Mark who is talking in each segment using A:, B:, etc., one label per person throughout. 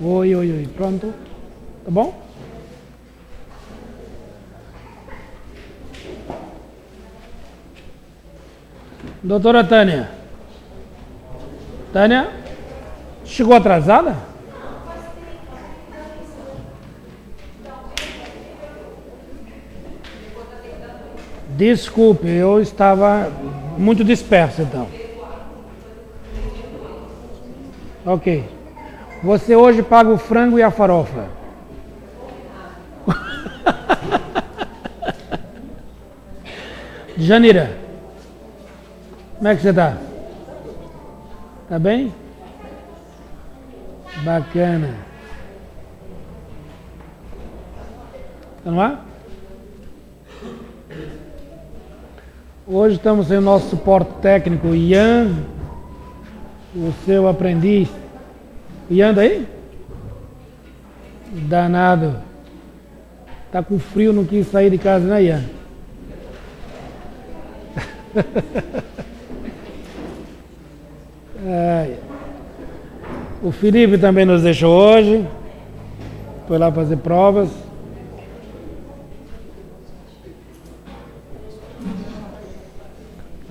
A: Oi, oi, oi. Pronto? Tá bom? Doutora Tânia. Tânia? Chegou atrasada? Desculpe, eu estava muito disperso então. Ok. Você hoje paga o frango e a farofa. Janira, como é que você tá? Tá bem? Bacana. Tá no ar? Hoje estamos sem o nosso suporte técnico, Ian, o seu aprendiz. Ian daí? Danado. Tá com frio, não quis sair de casa, né, Ian? O Felipe também nos deixou hoje. Foi lá fazer provas.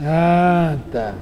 A: Ah, tá.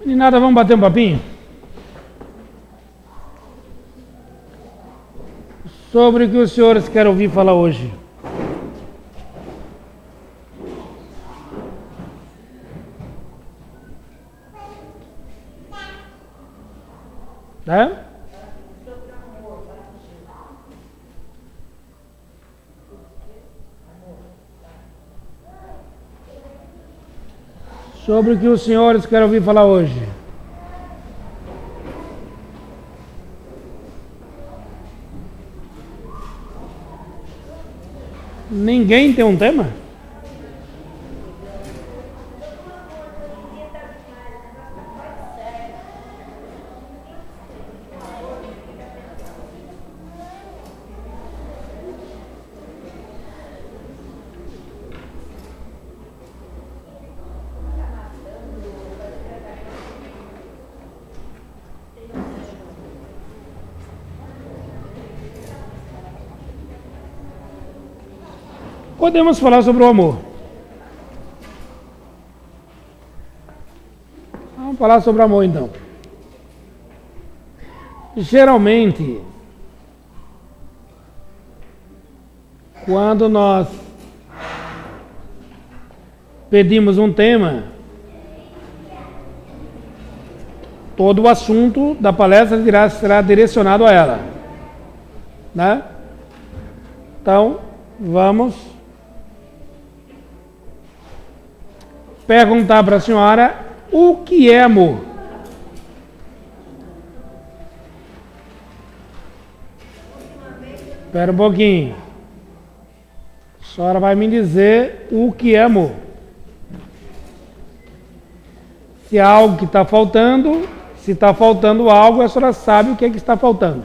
A: Meninada, vamos bater um papinho? Sobre o que os senhores querem ouvir falar hoje. Tá? Sobre o que os senhores querem ouvir falar hoje. Ninguém tem um tema? Podemos falar sobre o amor. Vamos falar sobre o amor então. Geralmente, quando nós pedimos um tema, todo o assunto da palestra será direcionado a ela, né? Então, vamos perguntar para a senhora o que é amor. Espera um pouquinho. A senhora vai me dizer o que é amor. Se há algo que está faltando, Se está faltando algo, a senhora sabe o que é que está faltando.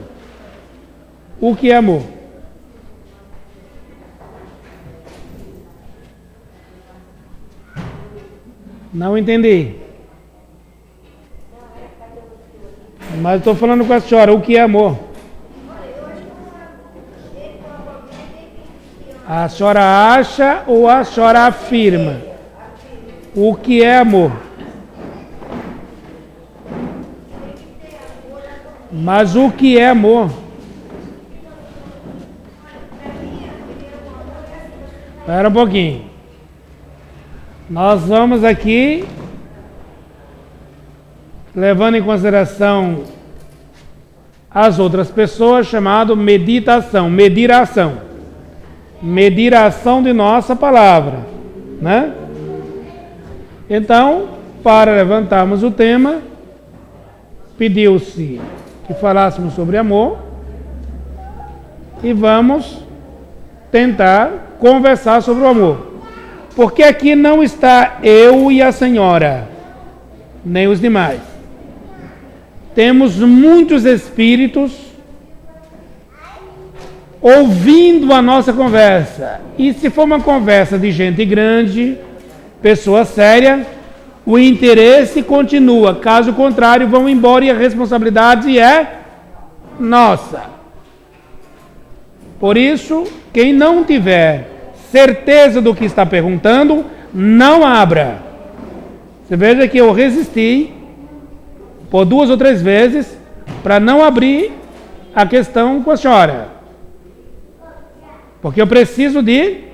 A: O que é amor? Não entendi. Mas estou falando com a senhora, o que é amor? A senhora acha ou a senhora afirma? O que é amor? Mas o que é amor? Espera um pouquinho. Nós vamos aqui, levando em consideração as outras pessoas, chamado meditação, medir a ação de nossa palavra, né? Então, para levantarmos o tema, pediu-se que falássemos sobre amor e vamos tentar conversar sobre o amor. Porque aqui não está eu e a senhora, nem os demais. Temos muitos espíritos ouvindo a nossa conversa. E se for uma conversa de gente grande, pessoa séria, o interesse continua. Caso contrário, vão embora e a responsabilidade é nossa. Por isso, quem não tiver certeza do que está perguntando, não abra. Você veja que eu resisti por 2 ou 3 vezes para não abrir a questão com a senhora. Porque eu preciso de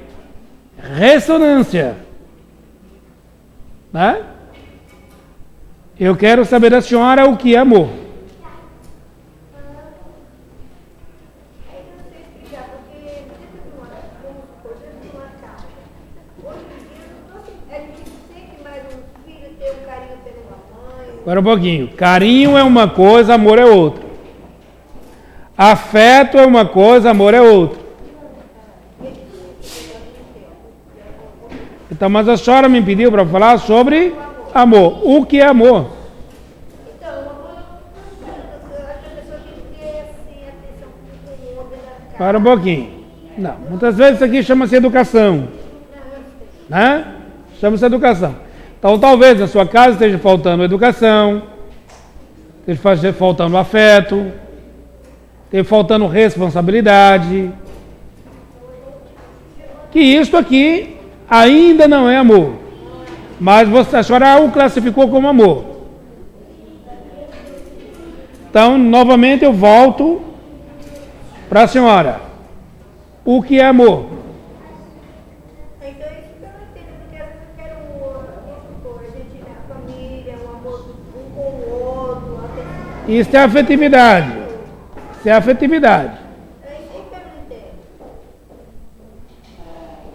A: ressonância. Né? Eu quero saber da senhora o que é amor. Agora um pouquinho. Carinho é uma coisa, amor é outra. Afeto é uma coisa, amor é outra. Então, mas a senhora me pediu para falar sobre amor. O que é amor?
B: Então, o amor, a pessoa tem que ter assim, atenção com o outro.
A: Para um pouquinho. Não, muitas vezes isso aqui chama-se educação. Né? Chama-se educação. Então, talvez na sua casa esteja faltando educação, esteja faltando afeto, esteja faltando responsabilidade. Que isto aqui ainda não é amor. Mas a senhora o classificou como amor. Então, novamente eu volto para a senhora. O que é amor?
B: Então, isso que eu não entendo, porque às vezes eu quero a gente na família, um amor um com o outro, atenção.
A: Isso é afetividade. Isso é afetividade.
B: É isso que eu não entendo.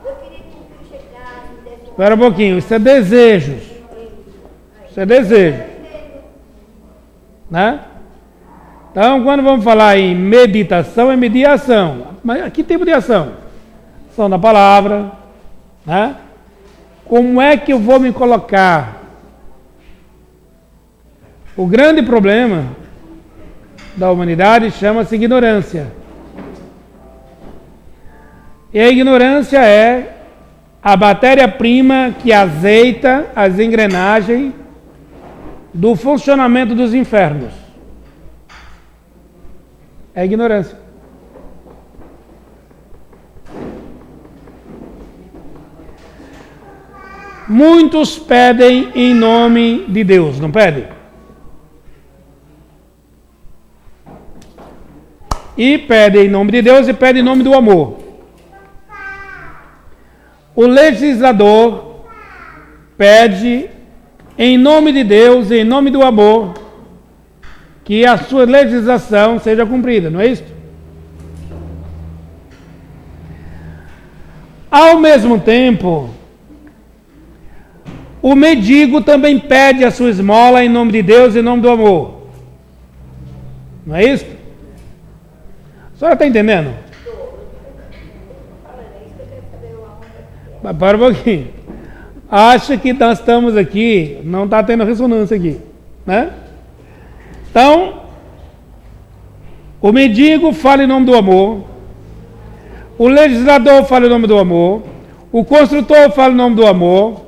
B: Eu queria que tu chegasse, desse
A: Espera um pouquinho. Isso é desejos. Isso é desejo. Né? Então, quando vamos falar em meditação, é mediação. Mas que tipo de ação? Ação da palavra. Né? Como é que eu vou me colocar? O grande problema da humanidade chama-se ignorância. E a ignorância é a matéria-prima que azeita as engrenagens do funcionamento dos infernos. É a ignorância. Muitos pedem em nome de Deus, não pedem? E pedem em nome de Deus e pedem em nome do amor. O legislador pede em nome de Deus e em nome do amor que a sua legislação seja cumprida, não é isso? Ao mesmo tempo, o mendigo também pede a sua esmola em nome de Deus e em nome do amor. Não é isso? A senhora está entendendo? Mas para um pouquinho. Acha que nós estamos aqui, não está tendo ressonância aqui, né? Então, o mendigo fala em nome do amor, o legislador fala em nome do amor, o construtor fala em nome do amor.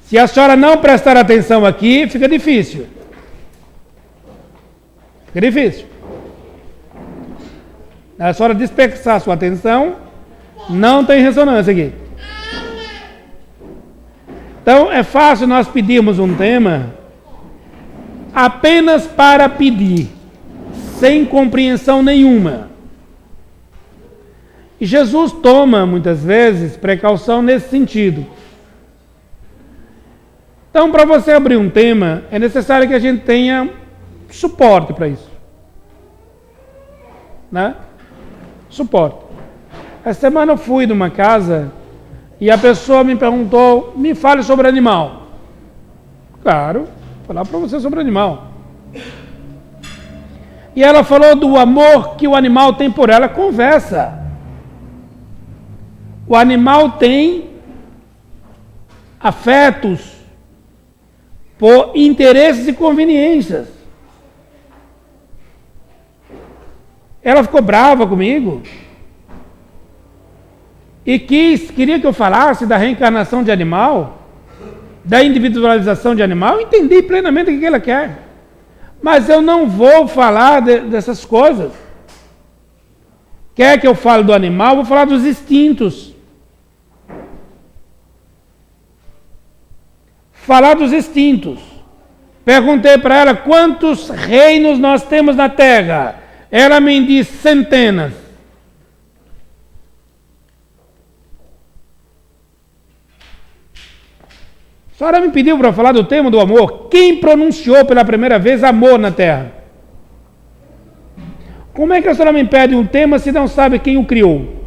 A: Se a senhora não prestar atenção aqui, fica difícil. Fica difícil. A senhora dispersar a sua atenção, não tem ressonância aqui. Então, é fácil nós pedirmos um tema apenas para pedir, sem compreensão nenhuma. E Jesus toma, muitas vezes, precaução nesse sentido. Então, para você abrir um tema, é necessário que a gente tenha suporte para isso. Né? Suporte. Essa semana eu fui numa casa e a pessoa me perguntou, me fale sobre animal. Claro, vou falar para você sobre animal. E ela falou do amor que o animal tem por ela. Conversa. O animal tem afetos por interesses e conveniências. Ela ficou brava comigo e queria que eu falasse da reencarnação de animal, da individualização de animal. Eu entendi plenamente o que ela quer, mas eu não vou falar dessas coisas. Quer que eu fale do animal? Vou falar dos instintos. Falar dos instintos. Perguntei para ela quantos reinos nós temos na Terra. Ela me disse centenas. A senhora me pediu para falar do tema do amor. Quem pronunciou pela primeira vez amor na Terra? Como é que a senhora me pede um tema se não sabe quem o criou?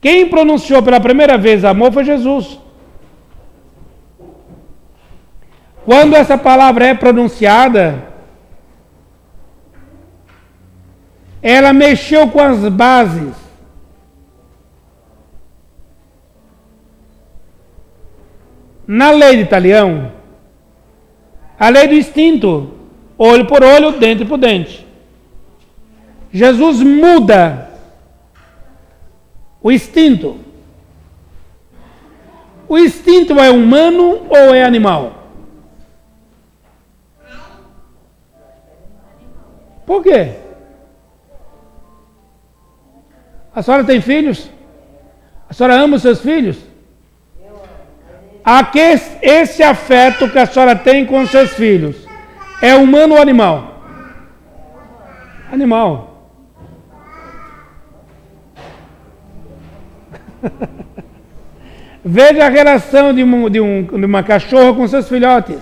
A: Quem pronunciou pela primeira vez amor foi Jesus. Quando essa palavra é pronunciada, ela mexeu com as bases. Na lei de Italião, a lei do instinto, olho por olho, dente por dente. Jesus muda o instinto. O instinto é humano ou é animal? Por quê? A senhora tem filhos? A senhora ama os seus filhos? Esse afeto que a senhora tem com os seus filhos é humano ou animal? Animal. Veja a relação de uma cachorra com seus filhotes.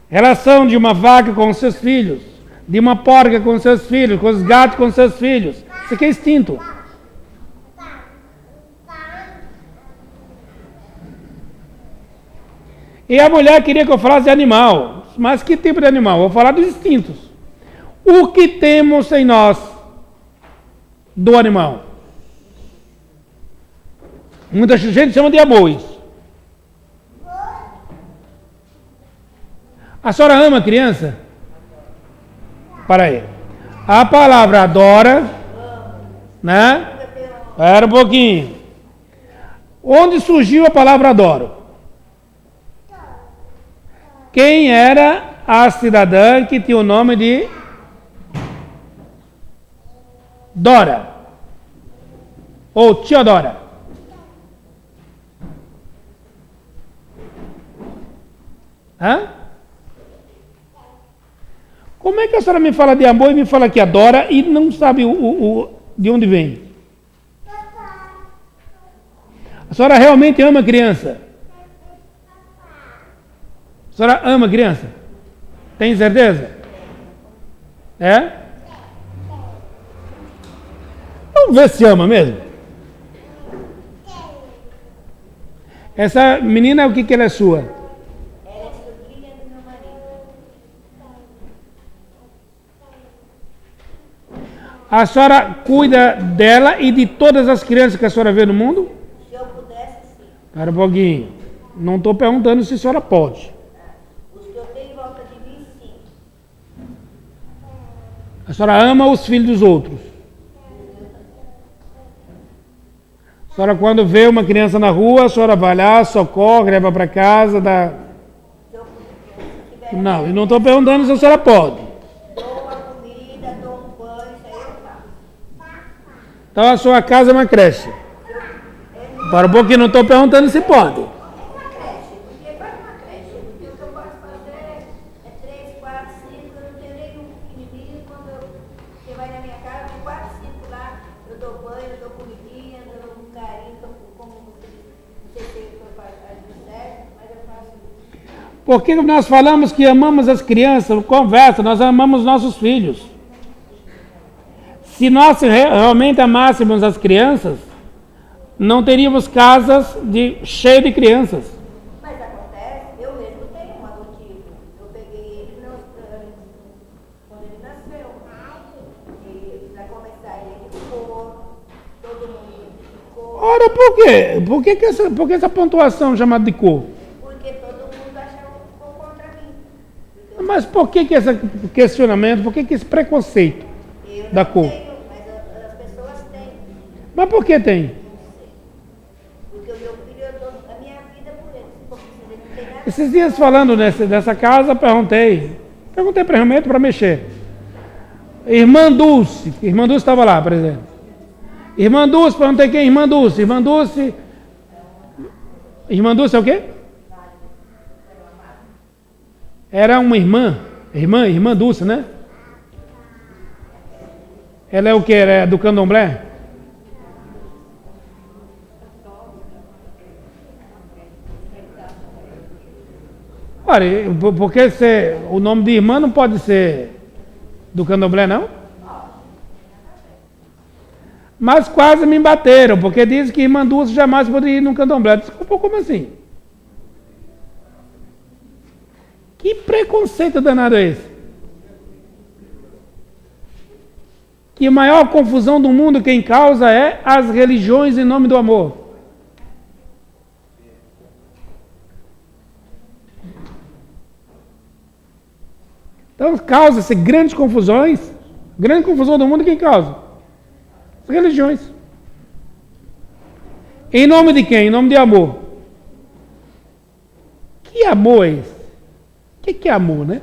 A: Relação de uma vaca com seus filhos. De uma porca com seus filhos. Com os gatos com seus filhos. Isso aqui é instinto. E a mulher queria que eu falasse de animal. Mas que tipo de animal? Vou falar dos instintos. O que temos em nós do animal? Muita gente chama de amor isso. A senhora ama a criança? Para aí. A palavra adora, né? Espera um pouquinho. Onde surgiu a palavra adoro? Quem era a cidadã que tinha o nome de Dora? Ou Teodora? Hã? Como é que a senhora me fala de amor e me fala que adora e não sabe de onde vem? A senhora realmente ama a criança? A senhora ama a criança? Tem certeza? É? Vamos ver se ama mesmo. Essa menina, o que ela é sua? A senhora cuida dela e de todas as crianças que a senhora vê no mundo?
B: Se eu
A: Espera um pouquinho. Não estou perguntando se a senhora pode.
B: Os que eu tenho em volta de mim, sim.
A: A senhora ama os filhos dos outros. A senhora, quando vê uma criança na rua, a senhora vai lá, socorre, leva para casa, dá... Não, eu não estou perguntando se a senhora pode.
B: Dou a comida, dou um banho, isso aí eu faço.
A: Então a sua casa é uma creche. Para um pouquinho, não estou perguntando se pode.
B: Uma creche, porque faz uma creche, porque o que eu posso fazer é 3, 4, 5, eu não tenho nenhum pequenininho, você vai na minha casa, tem 4, 5 lá, eu dou banho, eu dou comidinha, eu dou um carinho, como você fez, certo, mas eu faço isso.
A: Porque nós falamos que amamos as crianças, conversa, nós amamos nossos filhos. Se nós realmente amássemos as crianças, não teríamos casas cheias de crianças.
B: Mas acontece, eu mesmo tenho um adotivo. Eu peguei ele quando ele nasceu. E para começar, ele ficou, todo mundo ficou.
A: Ora, por quê? Por que essa pontuação chamada de cor?
B: Porque todo mundo achava que ficou contra mim.
A: Mas por que esse questionamento, por que esse preconceito
B: Eu
A: da
B: não
A: cor?
B: tenho, mas as pessoas têm.
A: Mas por que tem?
B: Porque o meu filho, eu dou a minha vida por ele. Porque ele não tem nada.
A: Esses dias falando dessa casa, perguntei realmente para mexer. Irmã Dulce estava lá, por exemplo. Irmã Dulce, perguntei quem é Irmã Dulce. Irmã Dulce é o quê? Era uma irmã Dulce, né? Ela é o quê? Ela é do candomblé? Olha, porque o nome de irmã não pode ser do candomblé, não? Mas quase me bateram, porque dizem que irmã Dulce jamais poderia ir no candomblé. Desculpa, como assim? Que preconceito danado é esse? Que a maior confusão do mundo quem causa é as religiões em nome do amor. Então causa-se grandes confusões. Grande confusão do mundo quem causa? As religiões. Em nome de quem? Em nome de amor. Que amor é esse? O que é amor, né?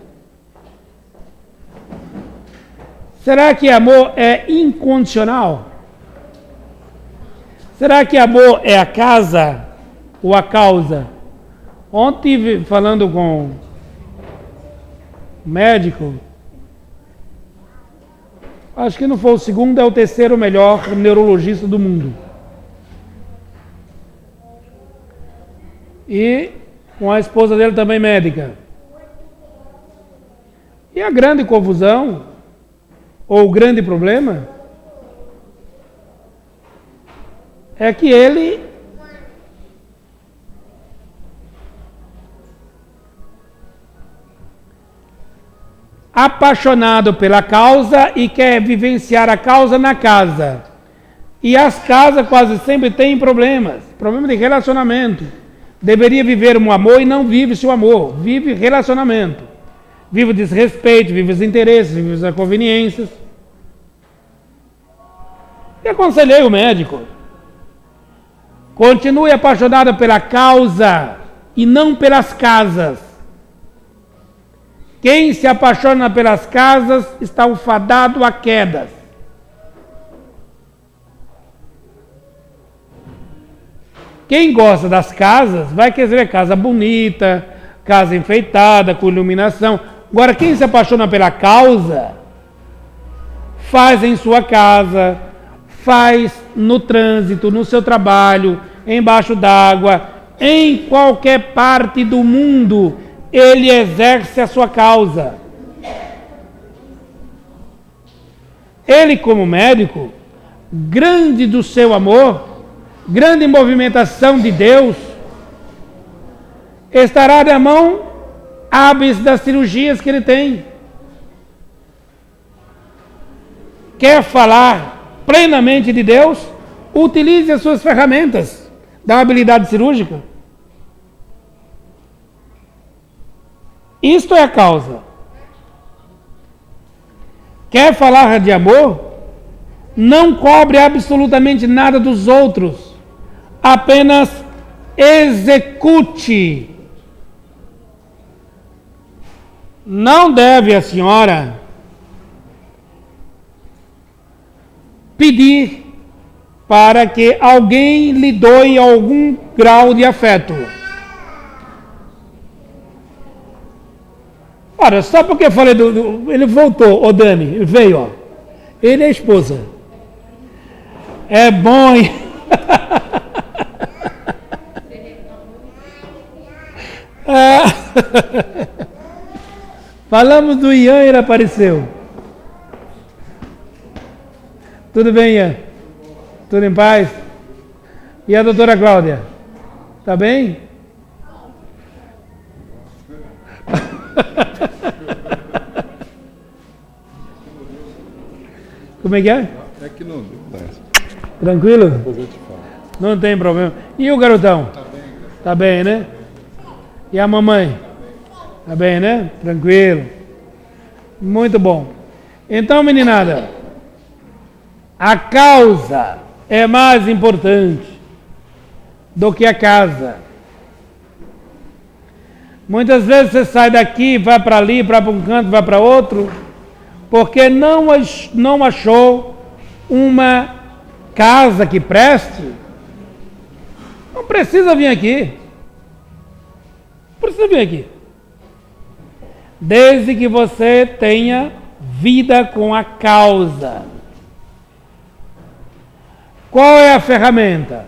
A: Será que amor é incondicional? Será que amor é a casa ou a causa? Ontem estive falando com um médico, acho que não foi o segundo, é o terceiro melhor neurologista do mundo. E com a esposa dele também médica. E a grande confusão, ou o grande problema, é que ele apaixonado pela causa e quer vivenciar a causa na casa. E as casas quase sempre têm problemas de relacionamento. Deveria viver um amor e não vive-se o amor, vive relacionamento. Vive o desrespeito, vive os interesses, vive as conveniências. E aconselhei o médico. Continue apaixonado pela causa e não pelas casas. Quem se apaixona pelas casas está fadado a quedas. Quem gosta das casas vai querer casa bonita, casa enfeitada, com iluminação. Agora, quem se apaixona pela causa, faz em sua casa, faz no trânsito, no seu trabalho, embaixo d'água, em qualquer parte do mundo, ele exerce a sua causa. Ele, como médico, grande do seu amor, grande movimentação de Deus, estará na mão hábeis das cirurgias que ele tem. Quer falar plenamente de Deus? Utilize as suas ferramentas. Dá uma habilidade cirúrgica? Isto é a causa. Quer falar de amor? Não cobre absolutamente nada dos outros. Apenas execute. Não deve a senhora pedir para que alguém lhe doe algum grau de afeto. Ora, só porque eu falei ele voltou, o Dani, ele veio, ó. Ele é a esposa. É bom, hein? Falamos do Ian e ele apareceu. Tudo bem, Ian? Tudo em paz? E a doutora Cláudia? Tá bem? Como é que é?
C: É que não deu.
A: Tranquilo?
C: Depois eu te falo.
A: Não tem problema. E o garotão? Tá bem, né? E a mamãe? Tá bem, né? Tranquilo. Muito bom. Então, meninada, a causa é mais importante do que a casa. Muitas vezes você sai daqui, vai para ali, vai para um canto, vai para outro, porque não achou uma casa que preste. Não precisa vir aqui. Não precisa vir aqui. Desde que você tenha vida com a causa. Qual é a ferramenta?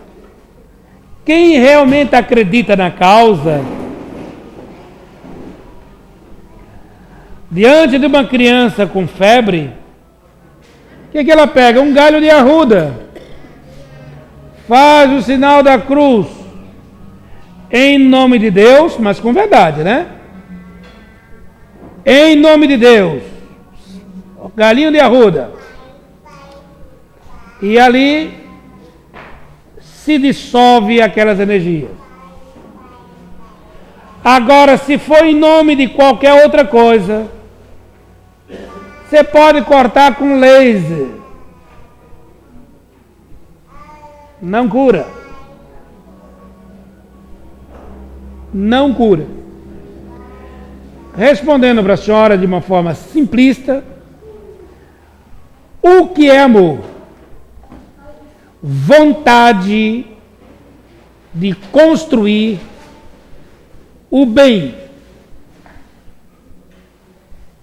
A: Quem realmente acredita na causa, diante de uma criança com febre, o que ela pega? Um galho de arruda, faz o sinal da cruz, em nome de Deus, mas com verdade, né? Em nome de Deus, galinho de arruda, e ali se dissolve aquelas energias. Agora, se for em nome de qualquer outra coisa, você pode cortar com laser. Não cura. Não cura. Respondendo para a senhora de uma forma simplista, o que é amor? Vontade de construir o bem.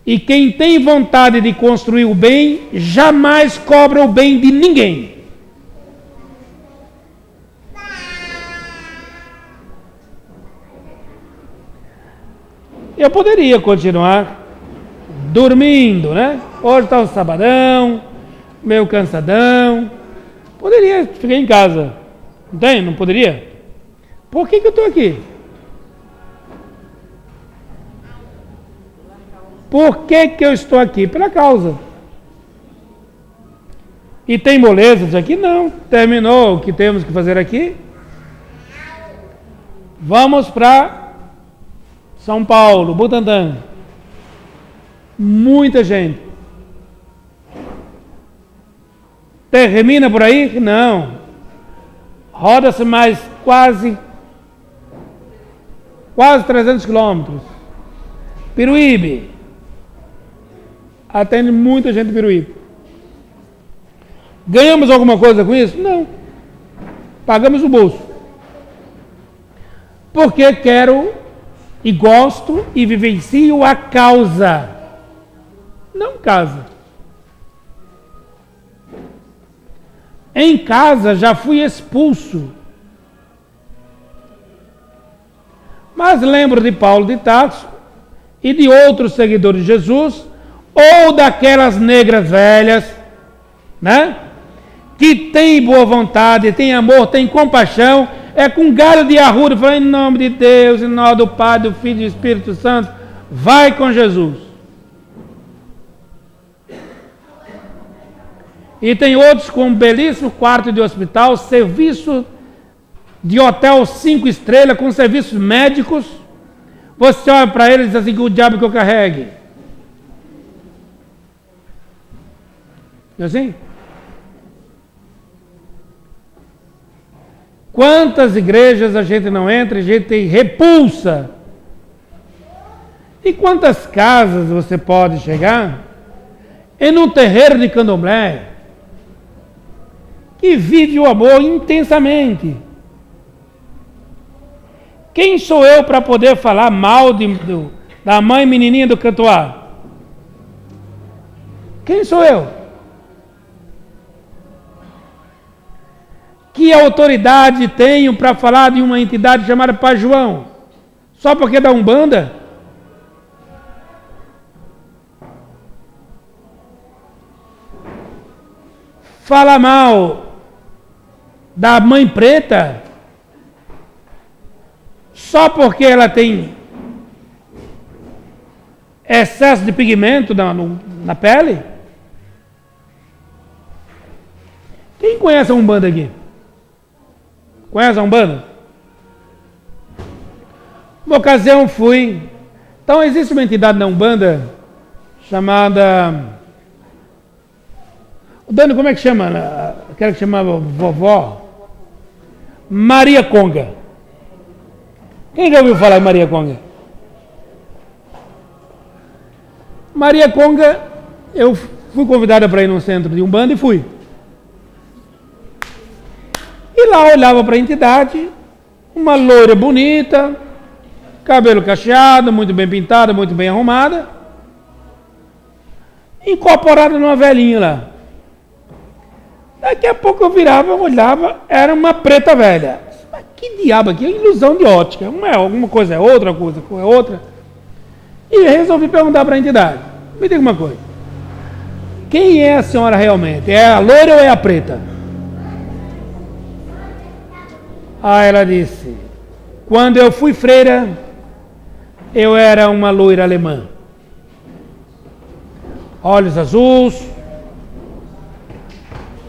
A: E quem tem vontade de construir o bem, jamais cobra o bem de ninguém. Eu poderia continuar dormindo, né? Hoje está um sabadão, meio cansadão. Poderia ficar em casa. Não tem? Não poderia? Por que eu estou aqui? Por que eu estou aqui? Pela causa. E tem molezas aqui? Não. Terminou o que temos que fazer aqui. Vamos para São Paulo, Butantã. Muita gente. Termina por aí? Não. Roda-se mais quase 300 quilômetros. Peruíbe. Atende muita gente de Peruíbe. Ganhamos alguma coisa com isso? Não. Pagamos o bolso. Porque quero e gosto e vivencio a causa. Não casa. Em casa já fui expulso. Mas lembro de Paulo de Tarso e de outros seguidores de Jesus, ou daquelas negras velhas, né? Que tem boa vontade, tem amor, tem compaixão, é com galho de arruda, fala, em nome de Deus, em nome do Pai, do Filho e do Espírito Santo, vai com Jesus. E tem outros com um belíssimo quarto de hospital, serviço de hotel 5 estrelas, com serviços médicos, você olha para ele e diz assim, que o diabo que eu carregue. Não é assim? Quantas igrejas a gente não entra, a gente tem repulsa. E quantas casas você pode chegar em um terreiro de candomblé que vive o amor intensamente. Quem sou eu para poder falar mal da mãe menininha do Cantuá? Quem sou eu? Que autoridade tenho para falar de uma entidade chamada Pai João? Só porque é da Umbanda? Fala mal da Mãe Preta? Só porque ela tem excesso de pigmento na pele? Quem conhece a Umbanda aqui? Conhece a Umbanda? Uma ocasião fui. Então existe uma entidade na Umbanda chamada. O Dani, como é que chama? Aquela que chamava vovó? Maria Conga. Quem já ouviu falar em Maria Conga? Maria Conga, eu fui convidada para ir num centro de Umbanda e fui. E lá olhava para a entidade, uma loira bonita, cabelo cacheado, muito bem pintada, muito bem arrumada, incorporada numa velhinha lá. Daqui a pouco eu virava, olhava, era uma preta velha. Mas que diabo aqui? É ilusão de ótica. Alguma coisa é outra, coisa é outra. E resolvi perguntar para a entidade. Me diga uma coisa. Quem é a senhora realmente? É a loira ou é a preta? Aí ela disse, quando eu fui freira, eu era uma loira alemã. Olhos azuis,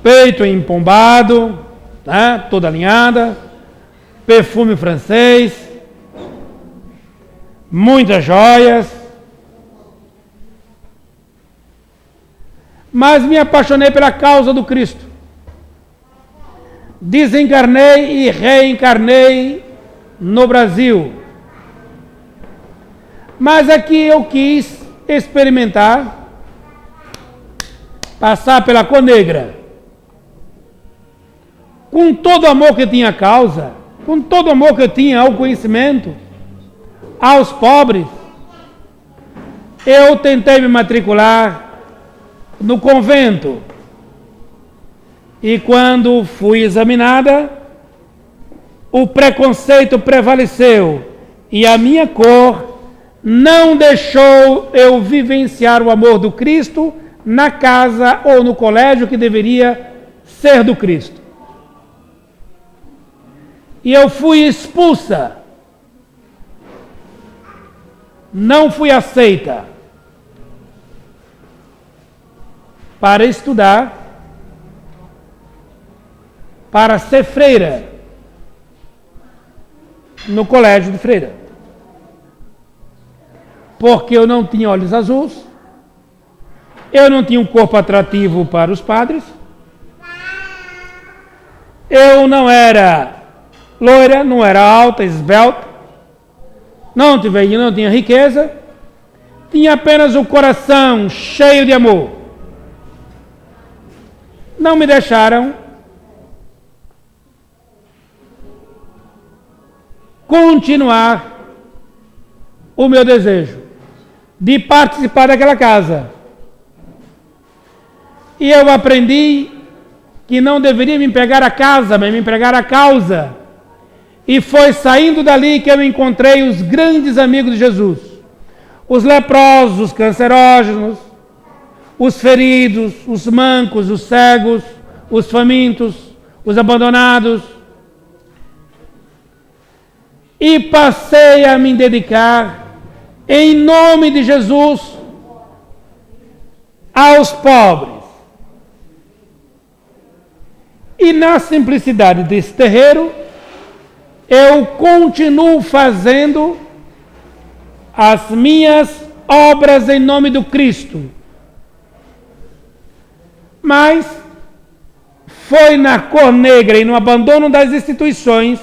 A: peito empombado, né, toda alinhada, perfume francês, muitas joias. Mas me apaixonei pela causa do Cristo. Desencarnei e reencarnei no Brasil. Mas aqui eu quis experimentar, passar pela cor negra. Com todo o amor que eu tinha à causa, com todo o amor que eu tinha ao conhecimento, aos pobres, eu tentei me matricular no convento. E quando fui examinada, o preconceito prevaleceu e a minha cor não deixou eu vivenciar o amor do Cristo na casa ou no colégio que deveria ser do Cristo. E eu fui expulsa. Não fui aceita para estudar, para ser freira no colégio de freira. Porque eu não tinha olhos azuis, eu não tinha um corpo atrativo para os padres, eu não era loira, não era alta, esbelta, não tinha riqueza, tinha apenas o coração cheio de amor. Não me deixaram continuar o meu desejo de participar daquela casa. E eu aprendi que não deveria me empregar a casa, mas me empregar a causa. E foi saindo dali que eu encontrei os grandes amigos de Jesus. Os leprosos, os cancerógenos, os feridos, os mancos, os cegos, os famintos, os abandonados. E passei a me dedicar, em nome de Jesus, aos pobres. E na simplicidade desse terreiro, eu continuo fazendo as minhas obras em nome do Cristo. Mas foi na cor negra e no abandono das instituições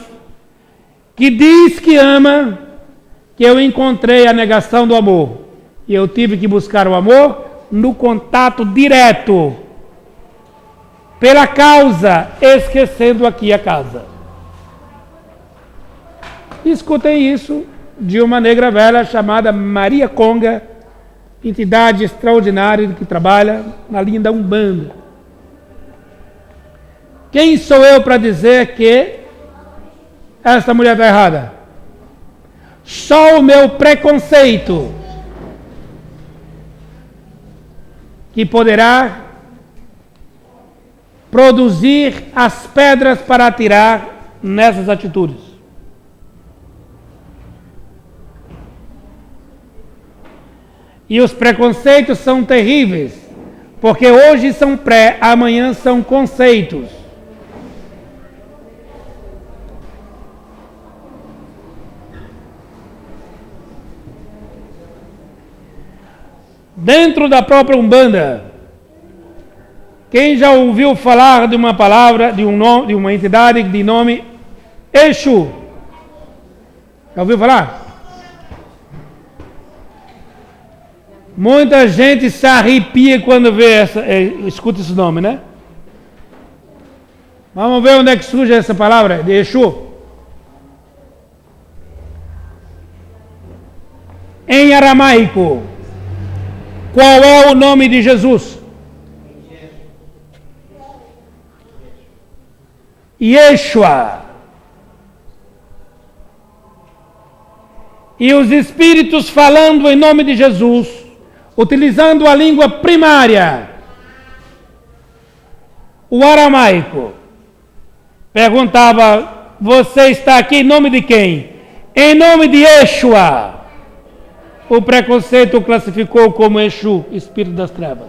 A: que diz que ama, que eu encontrei a negação do amor. E eu tive que buscar o amor no contato direto, pela causa, esquecendo aqui a casa. Escutem isso de uma negra velha chamada Maria Conga, entidade extraordinária que trabalha na linha da Umbanda. Quem sou eu para dizer que essa mulher está errada? Só o meu preconceito que poderá produzir as pedras para atirar nessas atitudes. E os preconceitos são terríveis, porque hoje são pré, amanhã são conceitos. Dentro da própria Umbanda, quem já ouviu falar de uma palavra, de uma entidade de nome Exu? Já ouviu falar? Muita gente se arrepia quando vê escuta esse nome, né? Vamos ver onde é que surge essa palavra de Exu. Em aramaico, qual é o nome de Jesus? Yeshua. E os espíritos falando em nome de Jesus, utilizando a língua primária, o aramaico, perguntava: você está aqui em nome de quem? Em nome de Yeshua. O preconceito o classificou como Exu, espírito das trevas.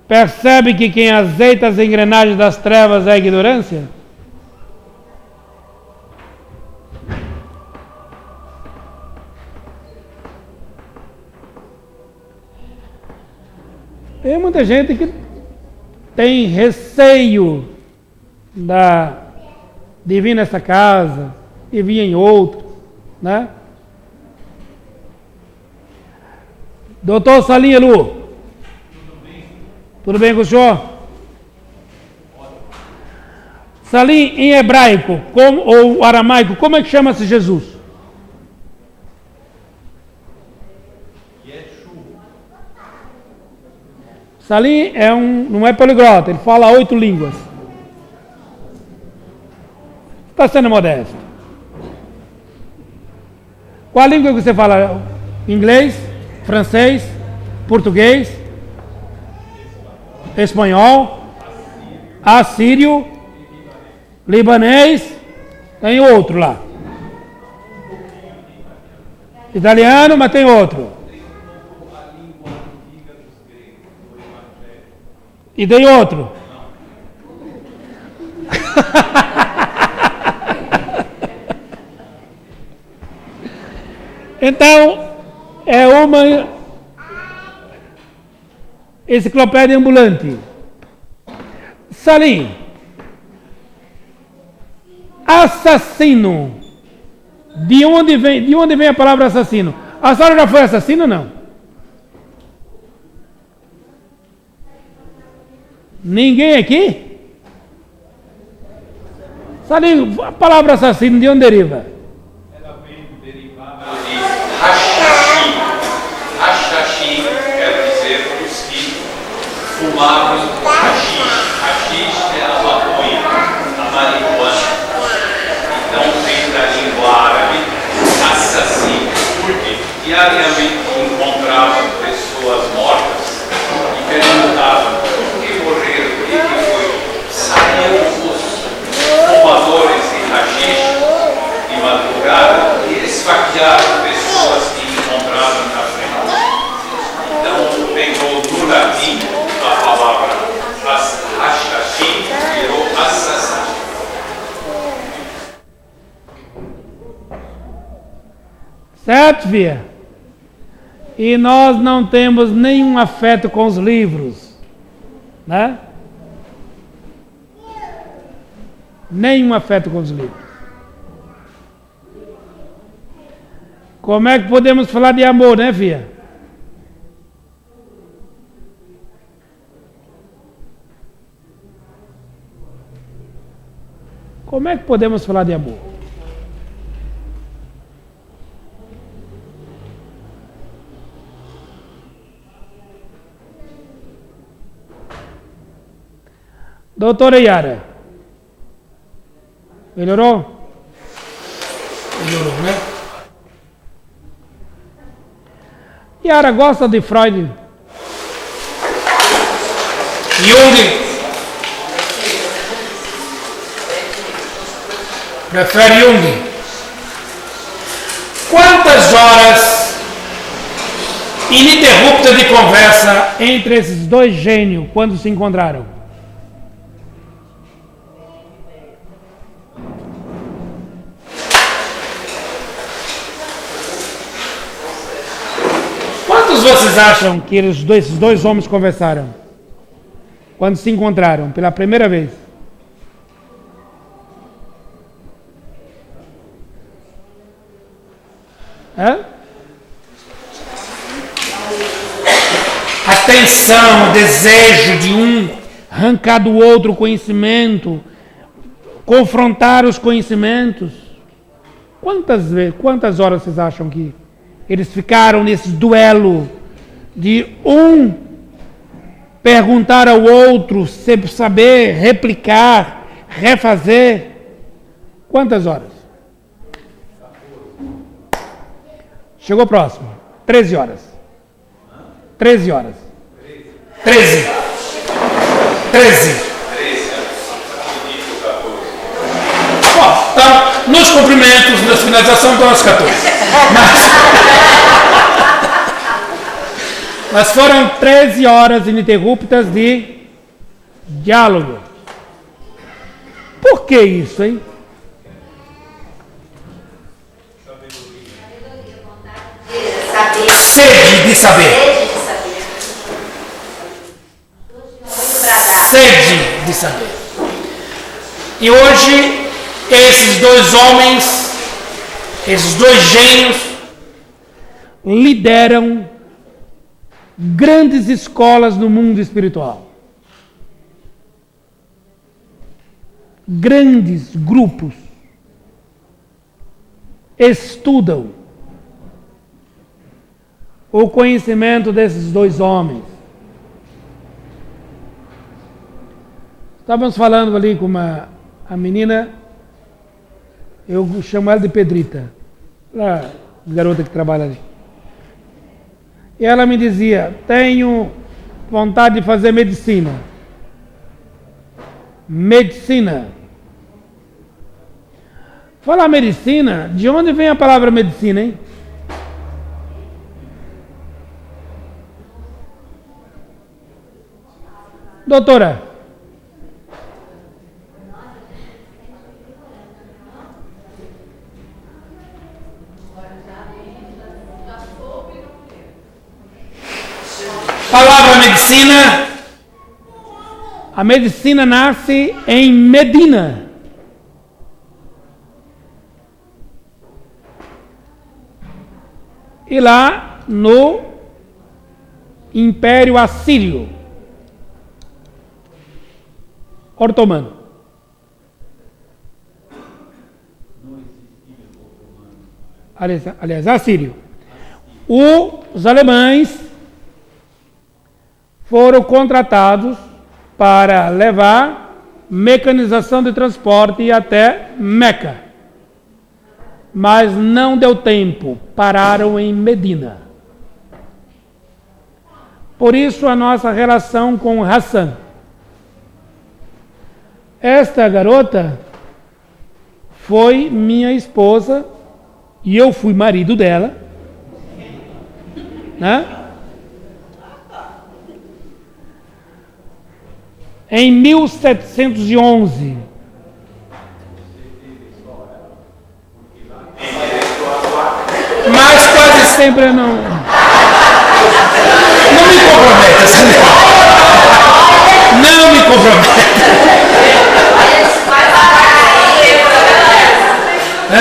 A: Percebe que quem azeita as engrenagens das trevas é a ignorância? Tem muita gente que tem receio de vir nessa casa e vir em outro, né? Doutor Salinha Lu, tudo bem com o senhor? Salim, em hebraico ou aramaico, como é que chama-se Jesus? Salim não é poliglota, ele fala 8 línguas. Está sendo modesto. Qual língua que você fala? Inglês, francês, português, espanhol, assírio, libanês, tem outro lá. Italiano, mas tem outro. E tem outro. Então, é uma enciclopédia ambulante. Salim, assassino. De onde vem a palavra assassino? A senhora já foi assassina ou não? Ninguém aqui? Salim, a palavra assassino de onde deriva?
C: Ela vem derivada de hashashi. Hashashi quer dizer os que fumavam hashish. Hashish é a maconha, a marihuana. Então vem da língua árabe assassino, porque diariamente encontravam pessoas mortas e perguntavam por que morreram, por que foi. Saíam os fumadores de hashish e
A: Certo, filha? E nós não temos nenhum afeto com os livros, né? Nenhum afeto com os livros. Como é que podemos falar de amor, né, filha? Como é que podemos falar de amor? Doutora Yara. Melhorou? Melhorou, né? Yara gosta de Freud.
D: Jung. Prefere Jung. Quantas horas ininterruptas de conversa
A: Entre esses dois gênios, quando se encontraram?
D: Quantos vocês acham?
A: Que esses dois homens conversaram? Quando se encontraram pela primeira vez? Hã?
D: A tensão, o desejo de um
A: Arrancar do outro o conhecimento, confrontar os conhecimentos. Quantas horas vocês acham que eles ficaram nesse duelo de um perguntar ao outro, sempre saber replicar, refazer? Quantas horas? Chegou próximo. 13 horas. 13 horas.
D: 13. Bom, então, nos cumprimentos, na finalização, estão as 14.
A: Mas foram 13 horas ininterruptas de diálogo. Por que isso, hein?
D: Sede de saber. Sede de saber. E hoje, esses dois homens, esses dois gênios,
A: lideram grandes escolas no mundo espiritual. Grandes grupos estudam o conhecimento desses dois homens. Estávamos falando ali com a menina, eu chamo ela de Pedrita, a garota que trabalha ali. E ela me dizia, tenho vontade de fazer medicina. Medicina. Falar medicina, de onde vem a palavra medicina, hein? Doutora.
D: palavra medicina.
A: A medicina nasce em Medina. E lá no Império Assírio Otomano. Aliás, Assírio. Os alemães foram contratados para levar mecanização de transporte até Meca. Mas não deu tempo, pararam em Medina. Por isso a nossa relação com Hassan. Esta garota foi minha esposa e eu fui marido dela, né? Em 1711.
D: Mas
A: tem para não.
D: Não me comprometa, senhor. Não me comprometa. Hã?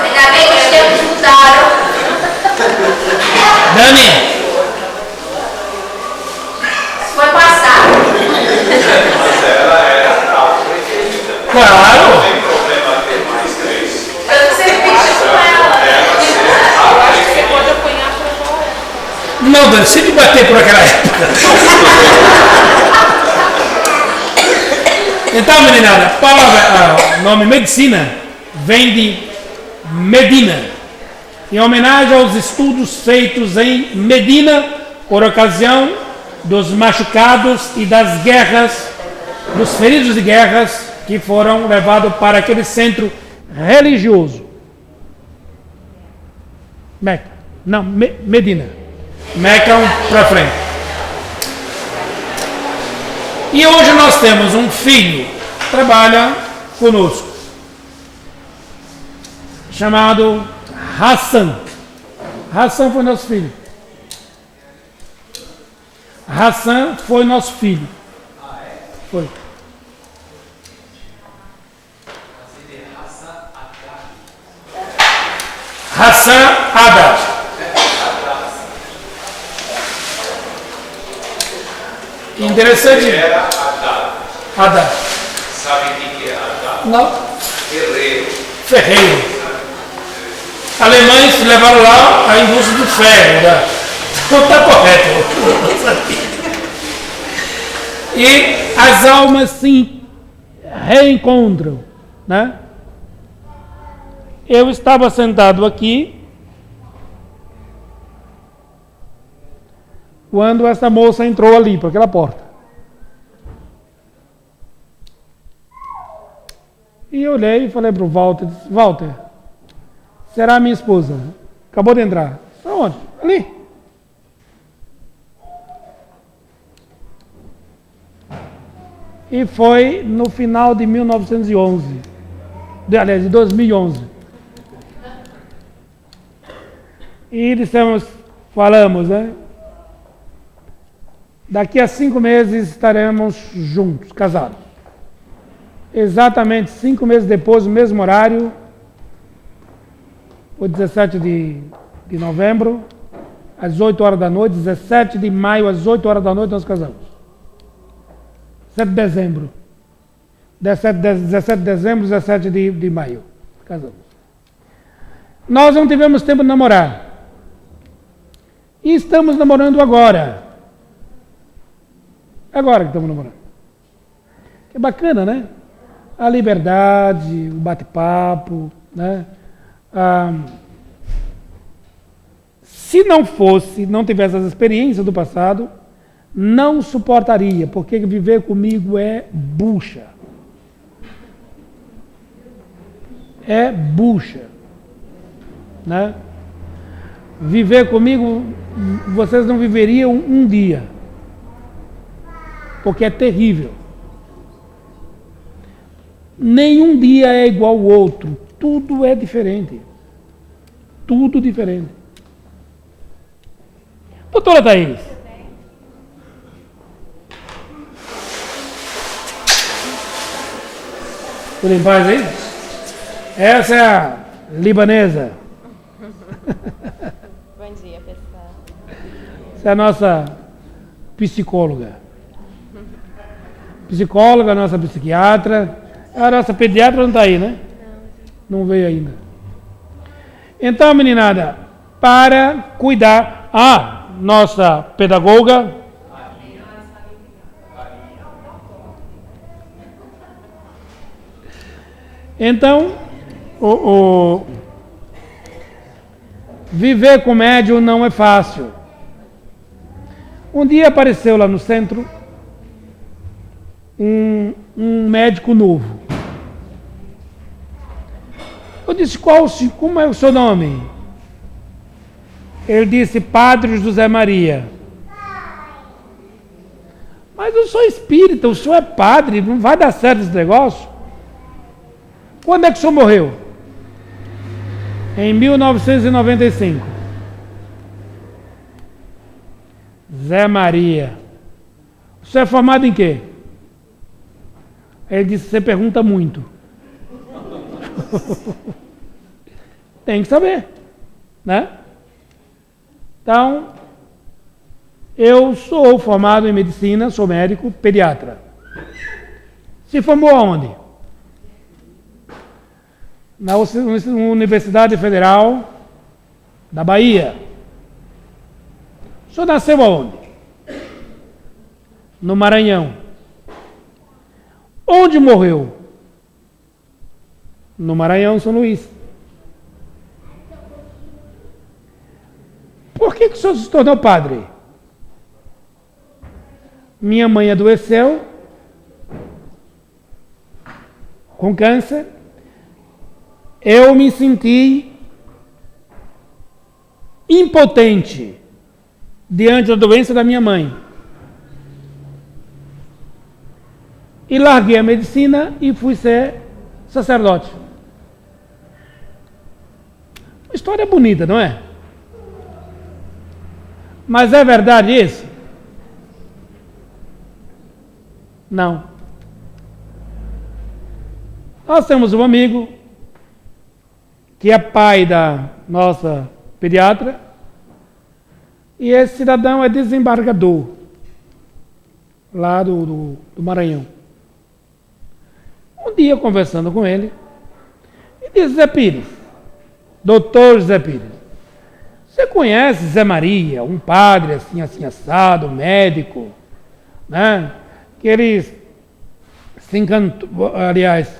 B: Ainda bem que os tempos mudaram.
D: Dani,
B: Foi passado.
C: Mas ela era a preferida.
D: claro.
C: Não tem problema ter mais 3.
B: Eu sempre pedi com ela.
E: Acho que você pode apanhar pra fora.
D: Não, Dani, se me bater por aquela época. Então, meninada, palavra, nome medicina vem de Medina, em homenagem aos estudos feitos em Medina por ocasião dos machucados e das guerras, dos feridos de guerras que foram levados para aquele centro
A: Religioso. Meca. Não, Medina.
D: Meca para frente. E hoje nós temos um filho que trabalha conosco, chamado Hassan. Hassan foi nosso filho. Hassan foi nosso filho. Foi. Hassan Haddad. Interessante.
C: Era Haddad.
D: Haddad.
C: Sabe o que é Haddad?
D: Não.
C: Guerreiro.
D: Ferreiro. Alemães levaram lá a indústria do ferro. Né? Então está correto.
A: E as almas se reencontram, né? Eu estava sentado aqui quando essa moça entrou ali, por aquela porta. E eu olhei e falei para o Walter, disse, Walter, será minha esposa? Acabou de entrar. Onde? Ali. E foi no final de 1911, aliás, de 2011. E falamos, né? Daqui a 5 meses estaremos juntos, casados. Exatamente 5 meses depois, no mesmo horário, o 17 de novembro, às 8 horas da noite, 17 de maio, às 8 horas da noite, nós casamos. 7 de dezembro. 17 de dezembro, 17 de maio. Casamos. Nós não tivemos tempo de namorar. E estamos namorando agora. Agora que estamos namorando. É bacana, né? A liberdade, o bate-papo, né? Se não tivesse as experiências do passado, não suportaria, porque viver comigo é bucha. É bucha. Né? Viver comigo, vocês não viveriam um dia. Porque é terrível. Nenhum dia é igual ao outro. Tudo é diferente. Tudo diferente. Doutora Thaís. Tudo em paz aí? Essa é a libanesa.
E: Bom dia, pessoal.
A: Essa é a nossa psicóloga. Psicóloga, a nossa psiquiatra. A nossa pediatra não está aí, né? Não veio ainda. Então, meninada, para cuidar. Nossa pedagoga. Então, viver com médium não é fácil. Um dia apareceu lá no centro um médico novo. Eu disse, como é o seu nome? Ele disse, Padre José Maria. Mas eu sou espírita, o senhor é padre, não vai dar certo esse negócio? Quando é que o senhor morreu? em 1995. Zé Maria. Você é formado em quê? Ele disse, você pergunta muito. Tem que saber, né? Então, eu sou formado em medicina, sou médico, pediatra. Se formou aonde? Na Universidade Federal da Bahia. O senhor nasceu aonde? No Maranhão. Onde morreu? No Maranhão, São Luís. Por que o senhor se tornou padre? Minha mãe adoeceu com câncer. Eu me senti impotente diante da doença da minha mãe. E larguei a medicina e fui ser sacerdote. Uma história bonita, não é? Mas é verdade isso? Não. Nós temos um amigo que é pai da nossa pediatra, e esse cidadão é desembargador lá do Maranhão. Um dia, conversando com ele, ele disse, Zé Pires, doutor Zé Pires, você conhece Zé Maria, um padre assim, assim, assado, médico, né? Que ele se encantou, aliás,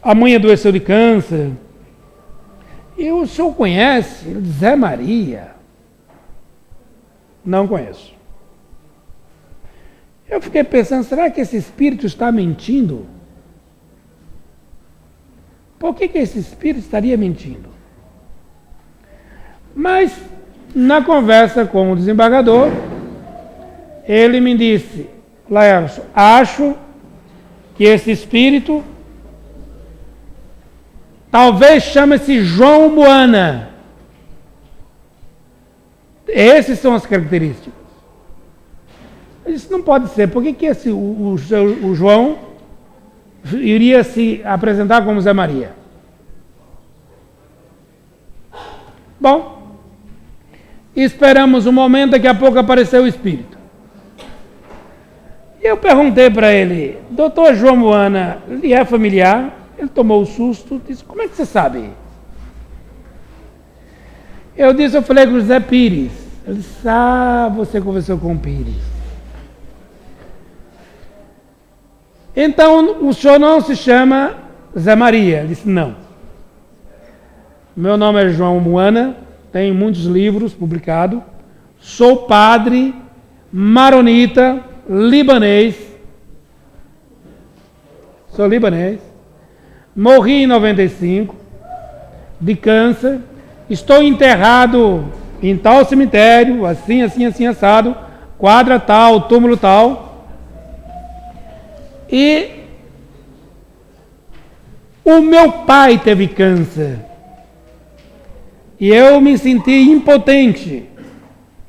A: a mãe adoeceu de câncer. E o senhor conhece? Ele disse, Zé Maria? Não conheço. Eu fiquei pensando, será que esse espírito está mentindo? Por que esse espírito estaria mentindo? Mas, na conversa com o desembargador, ele me disse, Laércio, acho que esse espírito talvez chame-se João Moana. Essas são as características. Isso não pode ser. Por que o João iria se apresentar como Zé Maria? Bom, esperamos um momento, daqui a pouco apareceu o espírito. E eu perguntei para ele, doutor João Moana, lhe é familiar? Ele tomou o susto, disse, como é que você sabe? Eu falei com o Zé Pires. Ele disse, você conversou com o Pires. Então, o senhor não se chama Zé Maria? Ele disse, não. Meu nome é João Moana, tenho muitos livros publicados, sou padre maronita, libanês, sou libanês, morri em 95, de câncer, estou enterrado em tal cemitério, assim, assim, assim, assado, quadra tal, túmulo tal, e o meu pai teve câncer, e eu me senti impotente.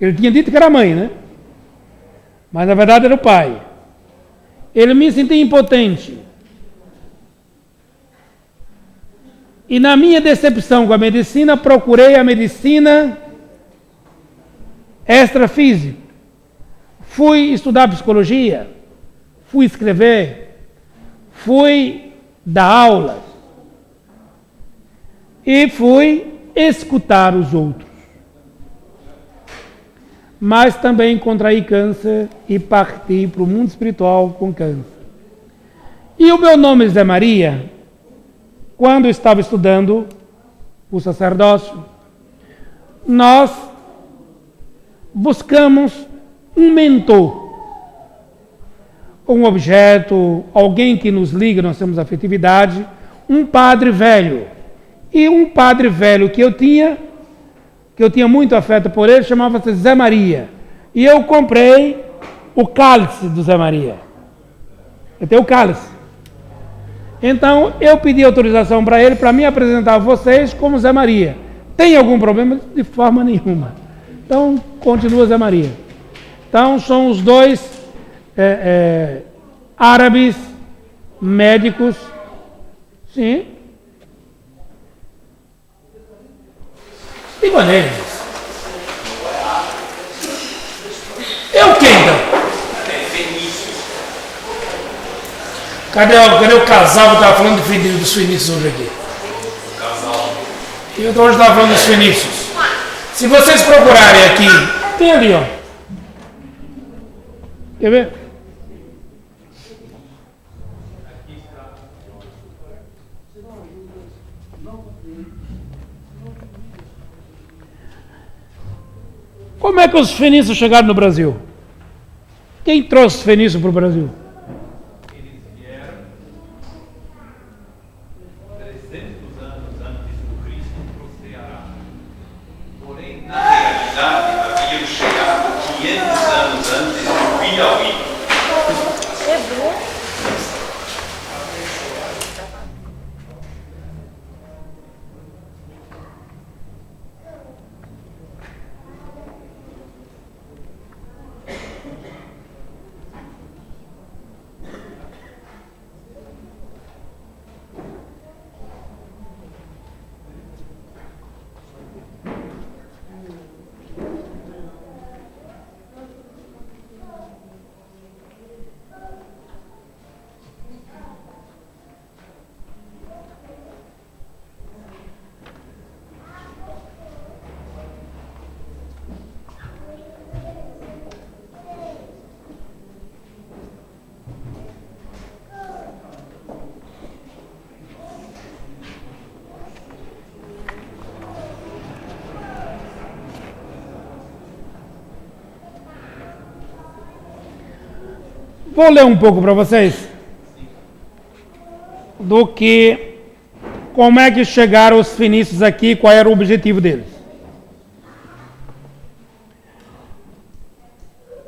A: Ele tinha dito que era a mãe, né? Mas na verdade era o pai. Ele me sentia impotente. E na minha decepção com a medicina, procurei a medicina extrafísica. Fui estudar psicologia, fui escrever, fui dar aulas e fui escutar os outros. Mas também contraí câncer e parti para o mundo espiritual com câncer. E o meu nome é Zé Maria. Quando eu estava estudando o sacerdócio, nós buscamos um mentor, um objeto, alguém que nos liga, nós temos afetividade, um padre velho. E um padre velho que eu tinha muito afeto por ele, chamava-se Zé Maria. E eu comprei o cálice do Zé Maria. Eu tenho o cálice. Então, eu pedi autorização para ele para me apresentar a vocês como Zé Maria. Tem algum problema? De forma nenhuma. Então, continua Zé Maria. Então, são os dois árabes médicos. Sim.
D: Libaneses. É o que então? Cadê o casal que estava falando dos fenícios hoje aqui? E hoje estava falando dos fenícios. Se vocês procurarem aqui, tem ali, ó.
A: Quer ver? Como é que os fenícios chegaram no Brasil? Quem trouxe os fenícios para o Brasil?
C: Eles vieram 300 anos antes do Cristo para o Ceará. Porém, na realidade, haviam chegado 500 anos antes do Piauí.
A: Vou ler um pouco para vocês como é que chegaram os fenícios aqui, qual era o objetivo deles.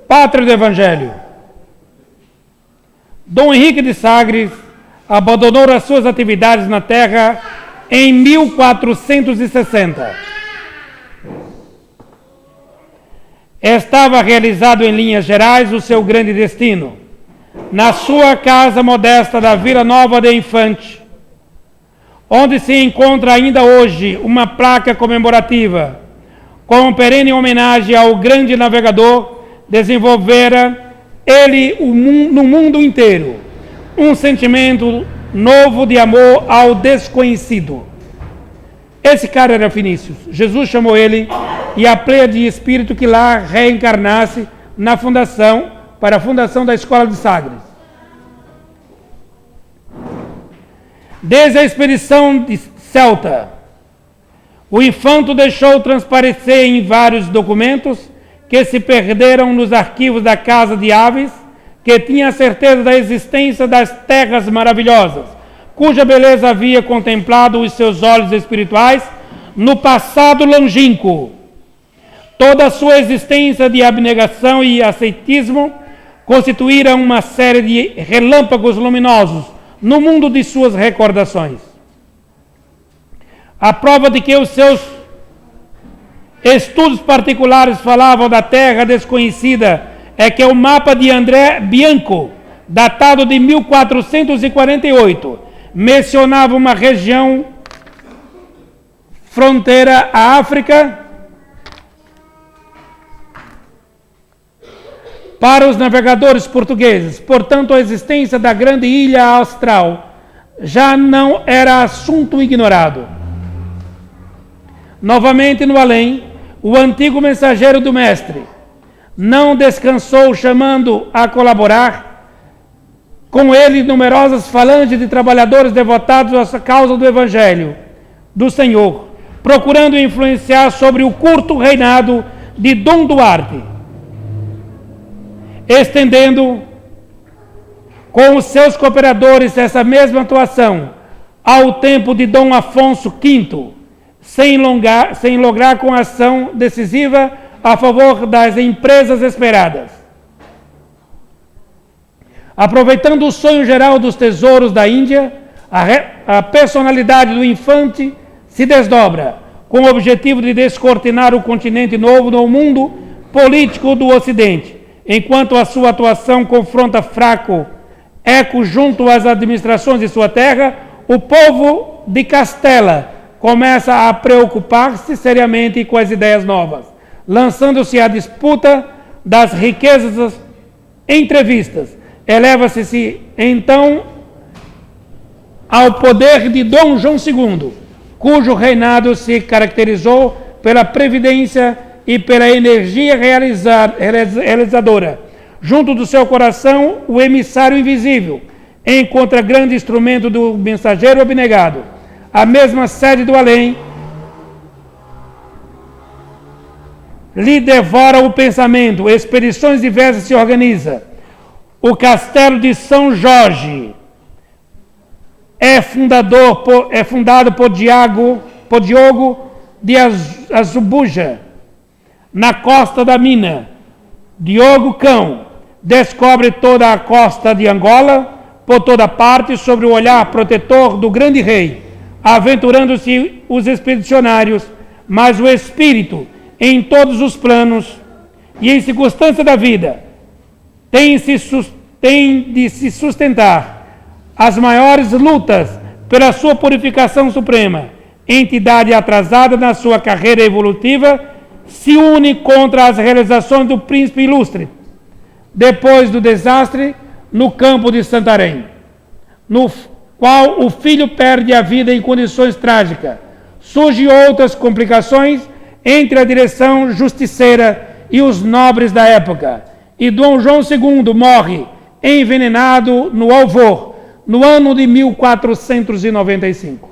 A: Pátria do Evangelho. Dom Henrique de Sagres abandonou as suas atividades na terra em 1460. Estava realizado em linhas gerais o seu grande destino. Na sua casa modesta da Vila Nova de Infante, onde se encontra ainda hoje uma placa comemorativa com perene homenagem ao grande navegador, desenvolvera ele no mundo inteiro um sentimento novo de amor ao desconhecido. Esse cara era Vinícius. Jesus chamou ele e a pleia de espírito que lá reencarnasse para a fundação da Escola de Sagres. Desde a expedição de Celta, o infanto deixou transparecer em vários documentos que se perderam nos arquivos da Casa de Aves, que tinha a certeza da existência das terras maravilhosas, cuja beleza havia contemplado os seus olhos espirituais no passado longínquo. Toda a sua existência de abnegação e ascetismo constituíra uma série de relâmpagos luminosos no mundo de suas recordações. A prova de que os seus estudos particulares falavam da terra desconhecida é que o mapa de André Bianco, datado de 1448, mencionava uma região fronteira à África. Para os navegadores portugueses, portanto, a existência da grande ilha austral já não era assunto ignorado. Novamente no além, o antigo mensageiro do Mestre não descansou, chamando a colaborar com ele numerosas falanges de trabalhadores devotados à causa do Evangelho do Senhor, procurando influenciar sobre o curto reinado de Dom Duarte, estendendo com os seus cooperadores essa mesma atuação ao tempo de Dom Afonso V, sem lograr com ação decisiva a favor das empresas esperadas. Aproveitando o sonho geral dos tesouros da Índia, A personalidade do infante se desdobra, com o objetivo de descortinar o continente novo no mundo político do Ocidente, enquanto a sua atuação confronta fraco eco junto às administrações de sua terra, o povo de Castela começa a preocupar-se seriamente com as ideias novas, lançando-se à disputa das riquezas entrevistas. Eleva-se então ao poder de Dom João II, cujo reinado se caracterizou pela previdência e pela energia realizadora. Junto do seu coração, o emissário invisível encontra grande instrumento do mensageiro abnegado. A mesma sede do além lhe devora o pensamento, expedições diversas se organiza. O castelo de São Jorge é fundado por Diogo de Azubuja, na costa da Mina. Diogo Cão descobre toda a costa de Angola, por toda parte, sob o olhar protetor do grande rei, aventurando-se os expedicionários, mas o espírito, em todos os planos e em circunstância da vida, tem de se sustentar as maiores lutas pela sua purificação suprema. Entidade atrasada na sua carreira evolutiva, se une contra as realizações do príncipe ilustre, depois do desastre no campo de Santarém, no qual o filho perde a vida em condições trágicas. Surgem outras complicações entre a direção justiceira e os nobres da época, e Dom João II morre envenenado no Alvor, no ano de 1495.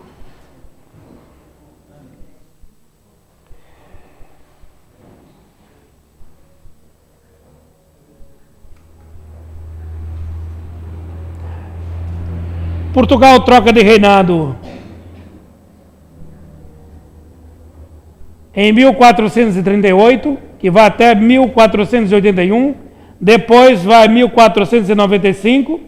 A: Portugal troca de reinado em 1438, que vai até 1481, depois vai 1495.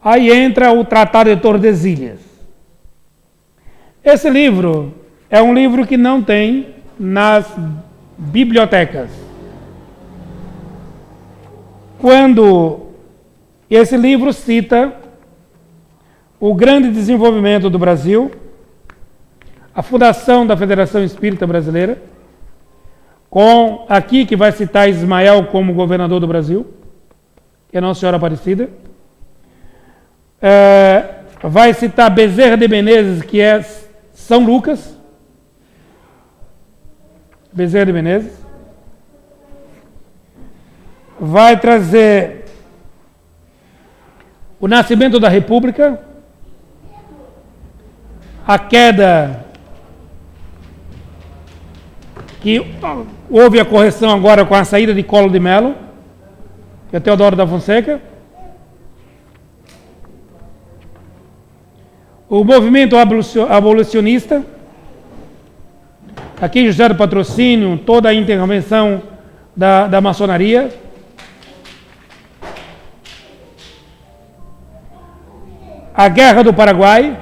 A: Aí entra o Tratado de Tordesilhas. Esse livro é um livro que não tem nas bibliotecas. Quando esse livro cita o grande desenvolvimento do Brasil, a fundação da Federação Espírita Brasileira, com aqui que vai citar Ismael como governador do Brasil, que é Nossa Senhora Aparecida, vai citar Bezerra de Menezes, que é São Lucas, Bezerra de Menezes, vai trazer o nascimento da República, a queda, que houve a correção agora com a saída de Collor de Mello, que é Teodoro da Fonseca, o movimento abolicionista, aqui José do Patrocínio, toda a intervenção da maçonaria, a Guerra do Paraguai,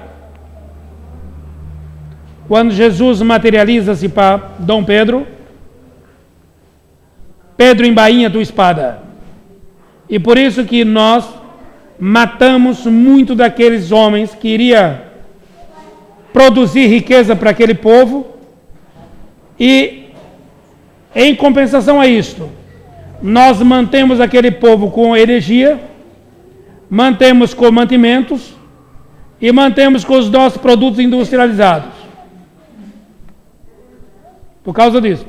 A: quando Jesus materializa-se para Dom Pedro, Pedro embainha tua espada. E por isso que nós matamos muito daqueles homens que iriam produzir riqueza para aquele povo, e em compensação a isto, nós mantemos aquele povo com energia, mantemos com mantimentos e mantemos com os nossos produtos industrializados. Por causa disso,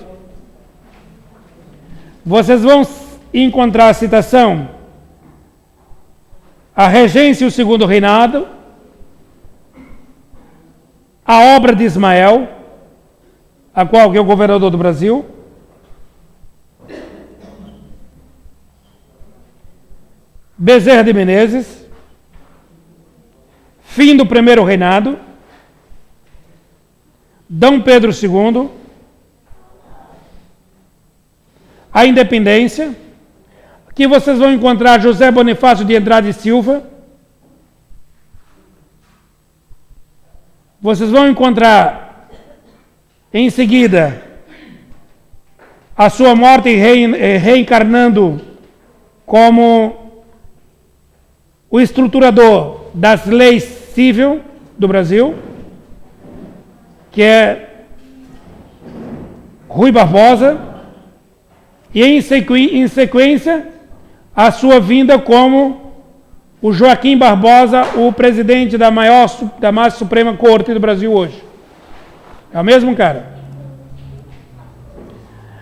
A: vocês vão encontrar a citação: a regência e o segundo reinado, a obra de Ismael, a qual que é o governador do Brasil, Bezerra de Menezes, fim do primeiro reinado, Dom Pedro II, a independência. Aqui vocês vão encontrar José Bonifácio de Andrade e Silva. Vocês vão encontrar, em seguida, a sua morte reencarnando como o estruturador das leis civil do Brasil, que é Rui Barbosa, e em sequência a sua vinda como o Joaquim Barbosa, o presidente da mais Suprema Corte do Brasil hoje. É o mesmo cara.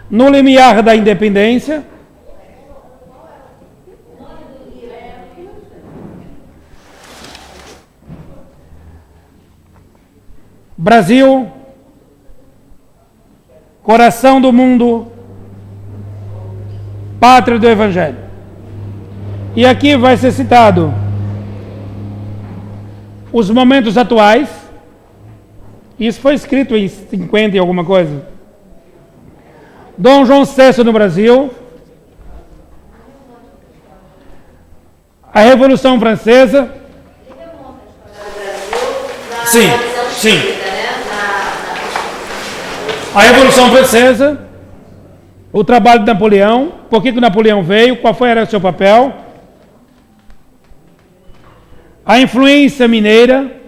A: No limiar da independência, Brasil, coração do mundo, pátria do Evangelho. E aqui vai ser citado os momentos atuais. Isso foi escrito em 50 e alguma coisa. Dom João VI no Brasil, a Revolução Francesa. Sim, sim. A Revolução Francesa, o trabalho de Napoleão, por que Napoleão veio, qual era o seu papel, a influência mineira,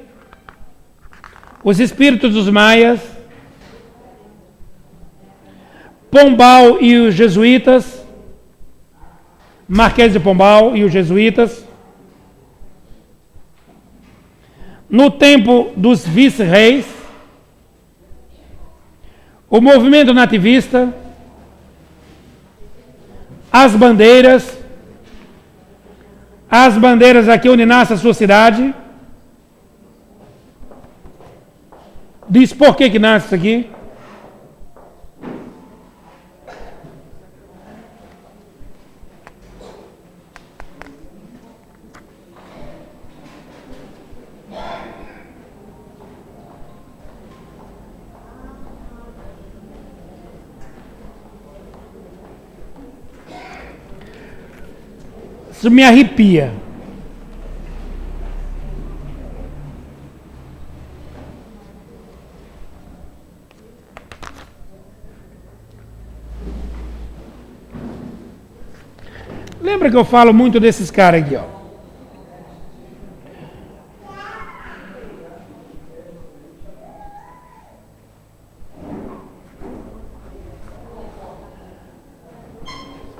A: os espíritos dos maias, Pombal e os jesuítas, Marquês de Pombal e os jesuítas, no tempo dos vice-reis, o movimento nativista, as bandeiras aqui onde nasce a sua cidade. Diz por que nasce isso aqui. Isso me arrepia. Lembra que eu falo muito desses caras aqui, ó.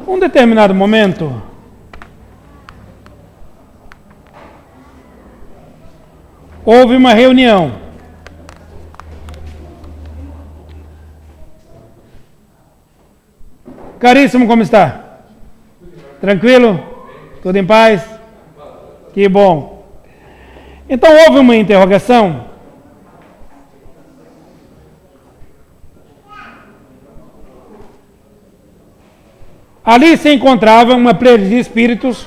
A: Um determinado momento, houve uma reunião. Caríssimo, como está? Tranquilo? Tudo em paz? Que bom. Então houve uma interrogação. Ali se encontrava uma plebe de espíritos,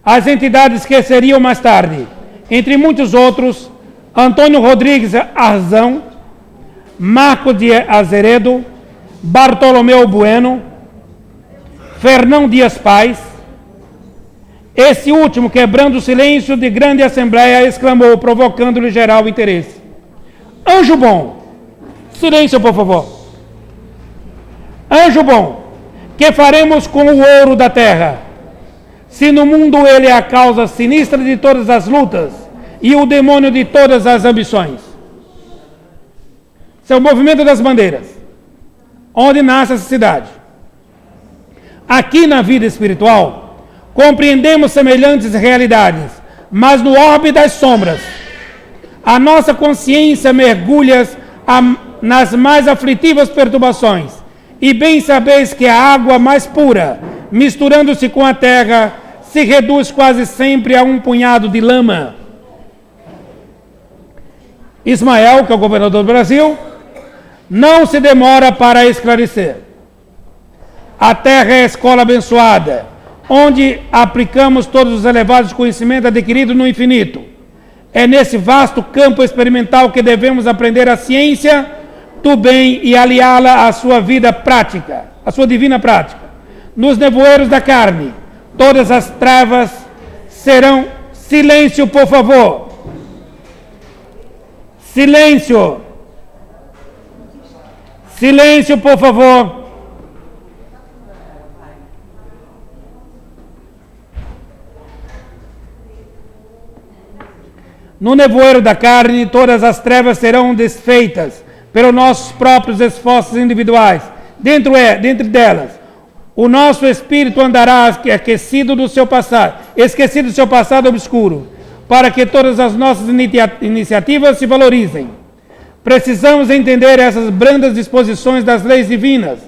A: as entidades que seriam mais tarde, entre muitos outros, Antônio Rodrigues Arzão, Marco de Azeredo, Bartolomeu Bueno, Fernão Dias Paz. Esse último, quebrando o silêncio de grande assembleia, exclamou, provocando-lhe geral interesse: Anjo bom, silêncio por favor. Anjo bom, que faremos com o ouro da terra? Se no mundo ele é a causa sinistra de todas as lutas e o demônio de todas as ambições. Esse é o movimento das bandeiras, onde nasce essa cidade. Aqui na vida espiritual, compreendemos semelhantes realidades, mas no orbe das sombras, a nossa consciência mergulha nas mais aflitivas perturbações, e bem sabeis que a água mais pura, misturando-se com a terra, se reduz quase sempre a um punhado de lama. Ismael, que é o governador do Brasil, não se demora para esclarecer. A terra é a escola abençoada, onde aplicamos todos os elevados conhecimentos adquiridos no infinito. É nesse vasto campo experimental que devemos aprender a ciência, do bem e aliá-la à sua vida prática, à sua divina prática. Nos nevoeiros da carne, todas as trevas serão... Silêncio, por favor. Silêncio. Silêncio, por favor. No nevoeiro da carne, todas as trevas serão desfeitas pelos nossos próprios esforços individuais. Dentro delas, o nosso espírito andará esquecido do seu passado obscuro, para que todas as nossas iniciativas se valorizem. Precisamos entender essas brandas disposições das leis divinas,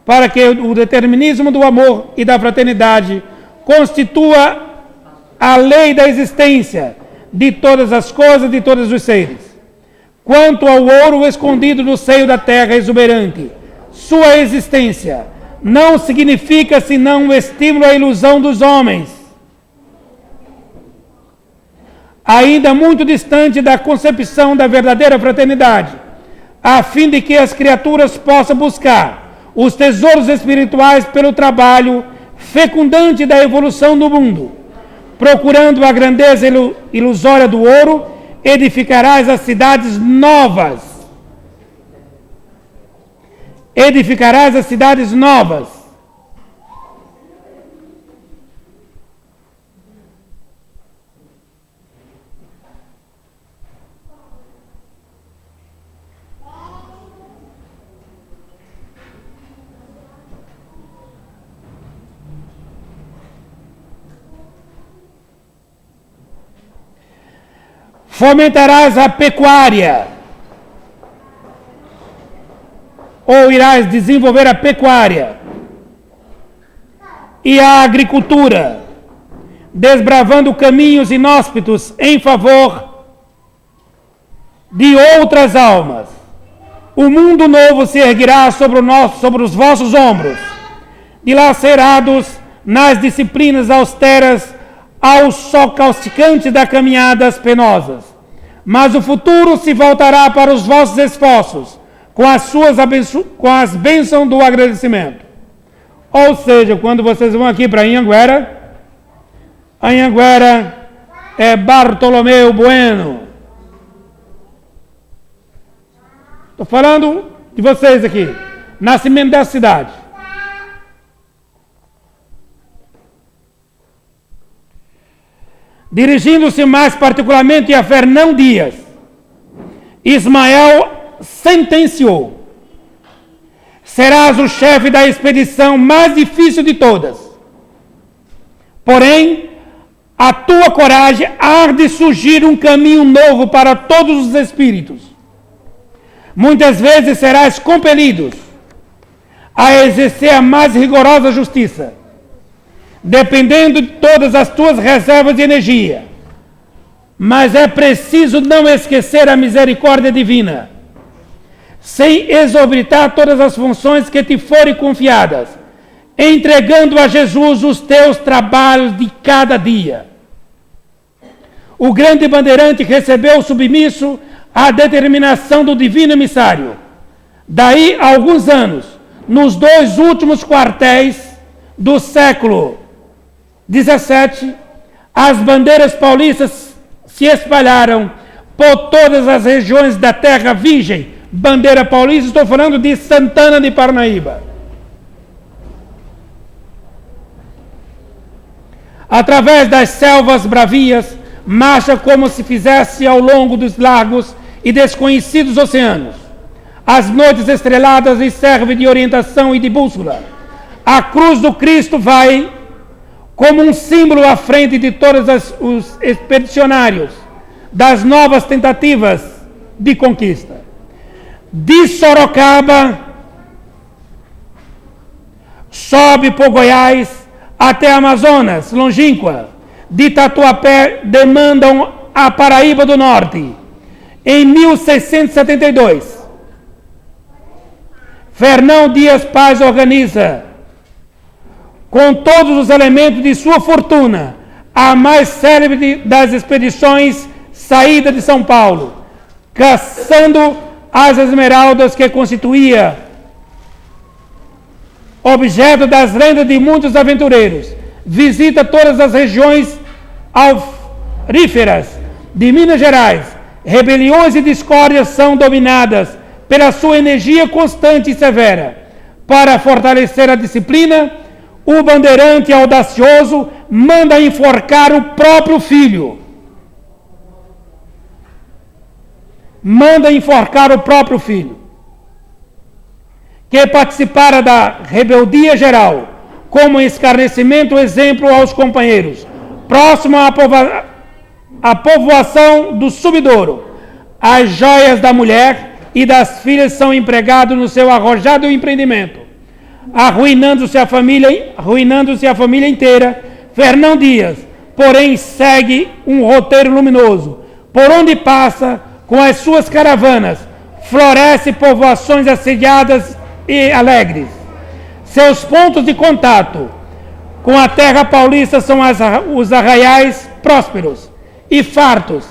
A: para que o determinismo do amor e da fraternidade constitua a lei da existência de todas as coisas, de todos os seres. Quanto ao ouro escondido no seio da terra exuberante, sua existência não significa senão um estímulo à ilusão dos homens, ainda muito distante da concepção da verdadeira fraternidade, a fim de que as criaturas possam buscar os tesouros espirituais pelo trabalho fecundante da evolução do mundo. Procurando a grandeza ilusória do ouro, edificarás as cidades novas. Edificarás as cidades novas. Fomentarás a pecuária, ou irás desenvolver a pecuária e a agricultura, desbravando caminhos inóspitos em favor de outras almas. O mundo novo se erguerá sobre os vossos ombros, dilacerados nas disciplinas austeras ao sol causticante das caminhadas penosas. Mas o futuro se voltará para os vossos esforços, com as bênçãos do agradecimento. Ou seja, quando vocês vão aqui para Anhanguera, Anhanguera é Bartolomeu Bueno. Estou falando de vocês aqui, nascimento da cidade. Dirigindo-se mais particularmente a Fernão Dias, Ismael sentenciou: serás o chefe da expedição mais difícil de todas. Porém, a tua coragem há de surgir um caminho novo para todos os espíritos. Muitas vezes serás compelido a exercer a mais rigorosa justiça, dependendo de todas as tuas reservas de energia. Mas é preciso não esquecer a misericórdia divina, sem exorbitar todas as funções que te forem confiadas, entregando a Jesus os teus trabalhos de cada dia. O grande bandeirante recebeu submisso à determinação do divino emissário. Daí a alguns anos, nos 2 últimos quartéis do século 17, as bandeiras paulistas se espalharam por todas as regiões da terra virgem. Bandeira paulista, estou falando de Santana de Parnaíba. Através das selvas bravias, marcha como se fizesse ao longo dos largos e desconhecidos oceanos. As noites estreladas lhe servem de orientação e de bússola. A cruz do Cristo vai como um símbolo à frente de todos os expedicionários das novas tentativas de conquista. De Sorocaba, sobe por Goiás até Amazonas, longínqua. De Tatuapé, demandam a Paraíba do Norte. Em 1672, Fernão Dias Paz organiza, com todos os elementos de sua fortuna, a mais célebre das expedições saída de São Paulo, caçando as esmeraldas que constituía objeto das lendas de muitos aventureiros. Visita todas as regiões auríferas de Minas Gerais. Rebeliões e discórdias são dominadas pela sua energia constante e severa. Para fortalecer a disciplina, o bandeirante audacioso manda enforcar o próprio filho. Manda enforcar o próprio filho, que participara da rebeldia geral, como escarnecimento exemplo aos companheiros, próximo à povoação do Subidouro. As joias da mulher e das filhas são empregados no seu arrojado empreendimento, arruinando-se a família inteira. Fernão Dias, porém, segue um roteiro luminoso, por onde passa com as suas caravanas, floresce povoações assediadas e alegres. Seus pontos de contato com a terra paulista são os arraiais prósperos e fartos,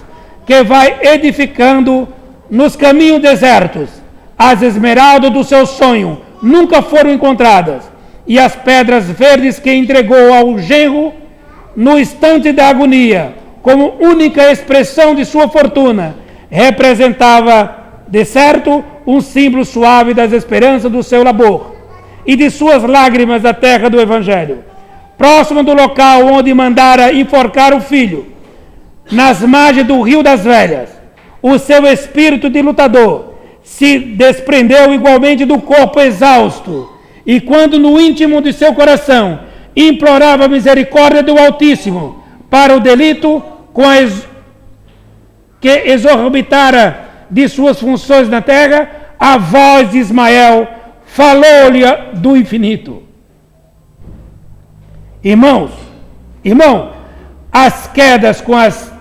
A: que vai edificando nos caminhos desertos. As esmeraldas do seu sonho nunca foram encontradas, e as pedras verdes que entregou ao genro no instante da agonia, como única expressão de sua fortuna, representava, de certo, um símbolo suave das esperanças do seu labor e de suas lágrimas da terra do Evangelho. Próximo do local onde mandara enforcar o filho, nas margens do Rio das Velhas, o seu espírito de lutador se desprendeu igualmente do corpo exausto, e quando no íntimo de seu coração implorava a misericórdia do Altíssimo para o delito que exorbitara de suas funções na terra, a voz de Ismael falou-lhe do infinito. Irmão, as quedas com as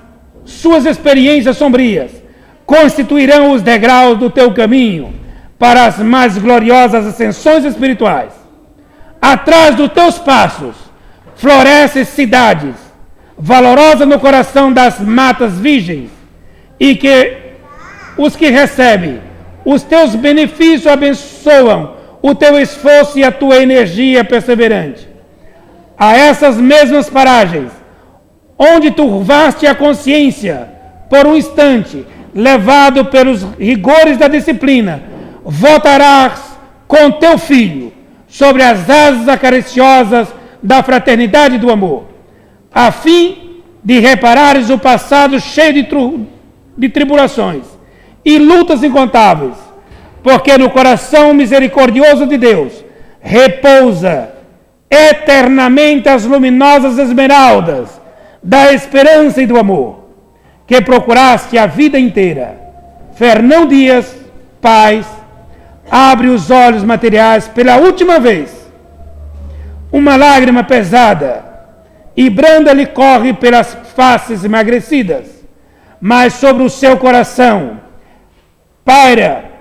A: suas experiências sombrias constituirão os degraus do teu caminho para as mais gloriosas ascensões espirituais. Atrás dos teus passos florescem cidades valorosas no coração das matas virgens, e que os que recebem os teus benefícios abençoam o teu esforço e a tua energia perseverante. A essas mesmas paragens, onde turvaste a consciência por um instante, levado pelos rigores da disciplina, voltarás com teu filho sobre as asas acariciosas da fraternidade e do amor, a fim de reparares o passado cheio de tribulações e lutas incontáveis, porque no coração misericordioso de Deus repousa eternamente as luminosas esmeraldas da esperança e do amor, que procuraste a vida inteira. Fernão Dias, paz, abre os olhos materiais pela última vez. Uma lágrima pesada e branda lhe corre pelas faces emagrecidas, mas sobre o seu coração paira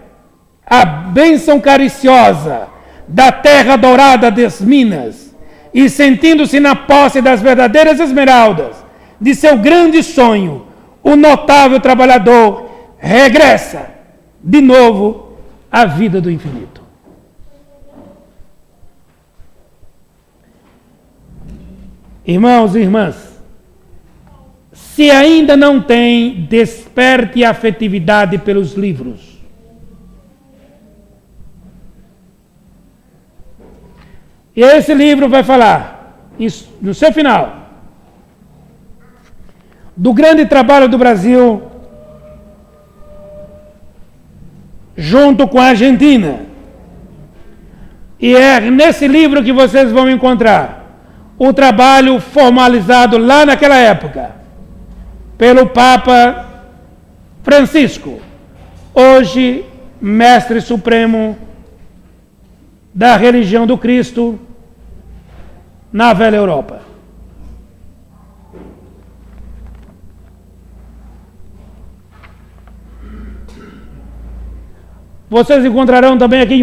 A: a bênção cariciosa da terra dourada das Minas, e sentindo-se na posse das verdadeiras esmeraldas de seu grande sonho, o notável trabalhador regressa de novo à vida do infinito. Irmãos e irmãs, se ainda não tem, desperte a afetividade pelos livros. E esse livro vai falar, no seu final, do grande trabalho do Brasil junto com a Argentina. E é nesse livro que vocês vão encontrar o trabalho formalizado lá naquela época pelo Papa Francisco, hoje Mestre Supremo da religião do Cristo na velha Europa. Vocês encontrarão também aqui a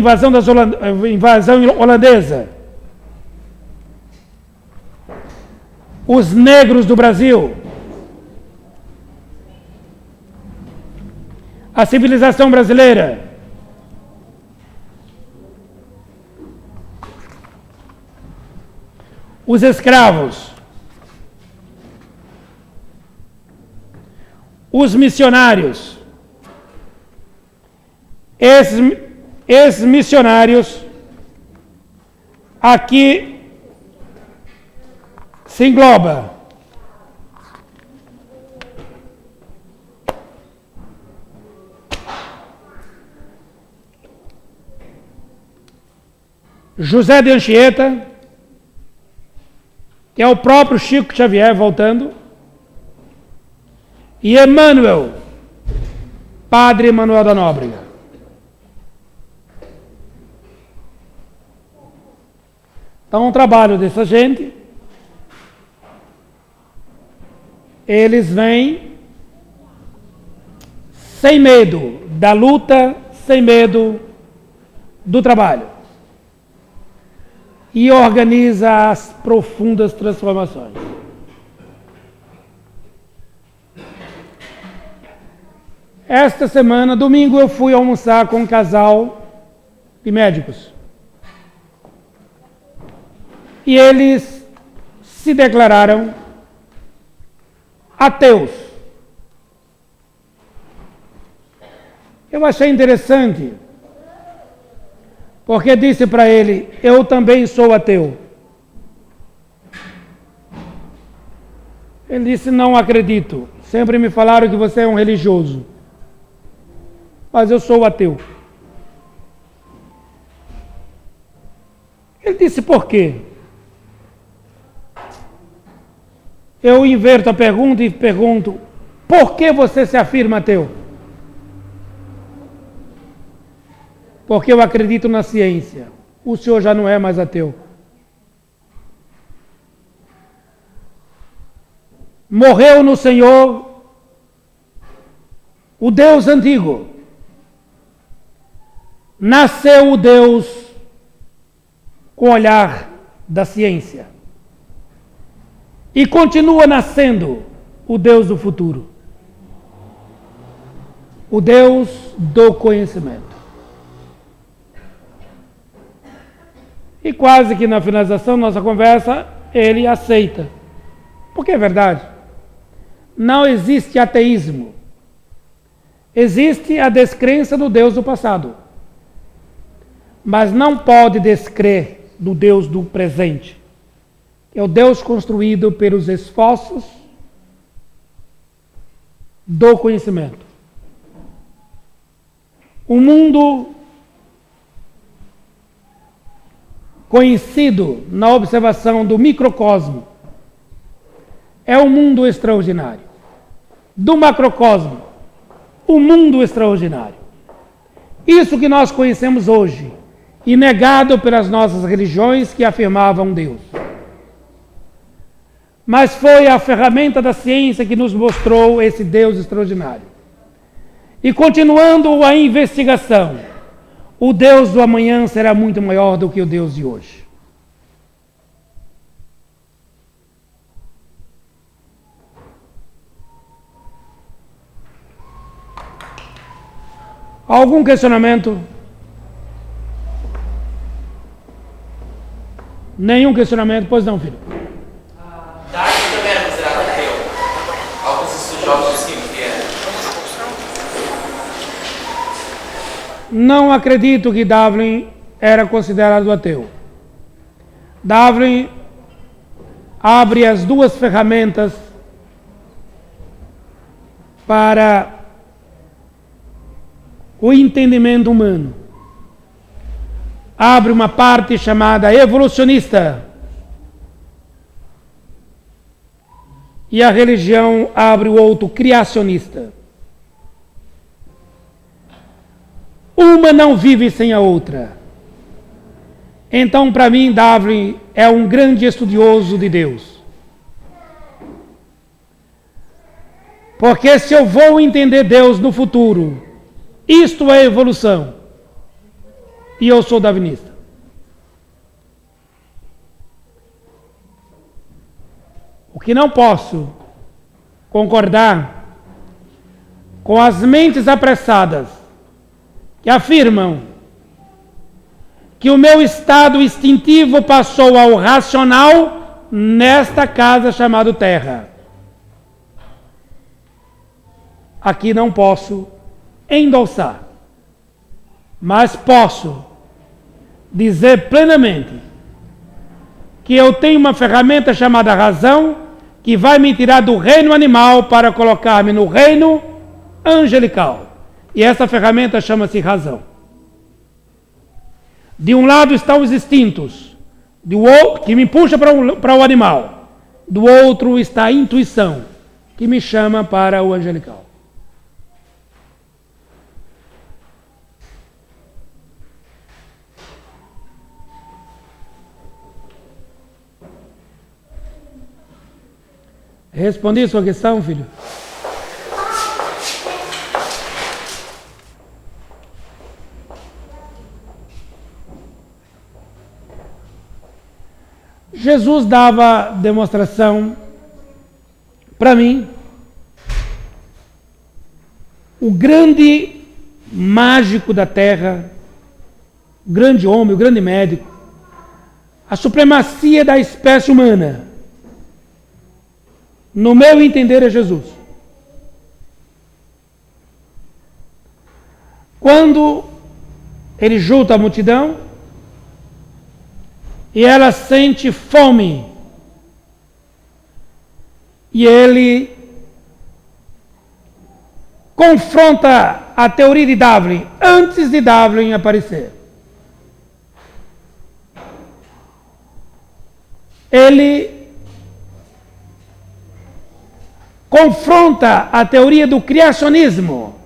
A: invasão holandesa. Os negros do Brasil. A civilização brasileira. os escravos, os missionários. Esses missionários aqui se engloba José de Anchieta, que é o próprio Chico Xavier voltando, e Emmanuel, Padre Emmanuel da Nóbrega. Então, o trabalho dessa gente, eles vêm sem medo da luta, sem medo do trabalho. E organiza as profundas transformações. Esta semana, domingo, eu fui almoçar com um casal de médicos. E eles se declararam ateus. Eu achei interessante, porque disse para ele, eu também sou ateu. Ele disse, não acredito. Sempre me falaram que você é um religioso. Mas eu sou ateu. Ele disse, por quê? Eu inverto a pergunta e pergunto, por que você se afirma ateu? Porque eu acredito na ciência. O senhor já não é mais ateu. Morreu no Senhor o Deus antigo. Nasceu o Deus com o olhar da ciência. E continua nascendo o Deus do futuro. O Deus do conhecimento. E quase que na finalização da nossa conversa, ele aceita. Porque é verdade. Não existe ateísmo. Existe a descrença do Deus do passado. Mas não pode descrer do Deus do presente. É o Deus construído pelos esforços do conhecimento. O mundo conhecido na observação do microcosmo é um mundo extraordinário. Do macrocosmo, o mundo extraordinário. Isso que nós conhecemos hoje, e negado pelas nossas religiões que afirmavam Deus. Mas foi a ferramenta da ciência que nos mostrou esse Deus extraordinário. E continuando a investigação, o Deus do amanhã será muito maior do que o Deus de hoje. Algum questionamento? Nenhum questionamento? Pois não, filho.
F: Darwin também era considerado ateu. Alguns estudiosos dizem que era.
A: Não acredito que Darwin era considerado ateu. Darwin abre as duas ferramentas para o entendimento humano. Abre uma parte chamada evolucionista. E a religião abre o outro criacionista. Uma não vive sem a outra. Então, para mim, Darwin é um grande estudioso de Deus. Porque se eu vou entender Deus no futuro, isto é evolução. E eu sou darwinista. O que não posso concordar com as mentes apressadas que afirmam que o meu estado instintivo passou ao racional nesta casa chamada terra. Aqui não posso endossar, mas posso dizer plenamente que eu tenho uma ferramenta chamada razão que vai me tirar do reino animal para colocar-me no reino angelical. E essa ferramenta chama-se razão. De um lado estão os instintos, que me puxa para o animal. Do outro está a intuição, que me chama para o angelical. Respondi sua questão, filho? Jesus dava demonstração para mim, o grande mágico da terra, o grande homem, o grande médico, a supremacia da espécie humana. No meu entender, é Jesus. Quando ele junta a multidão e ela sente fome, e ele confronta a teoria de Darwin antes de Darwin aparecer. Ele confronta a teoria do criacionismo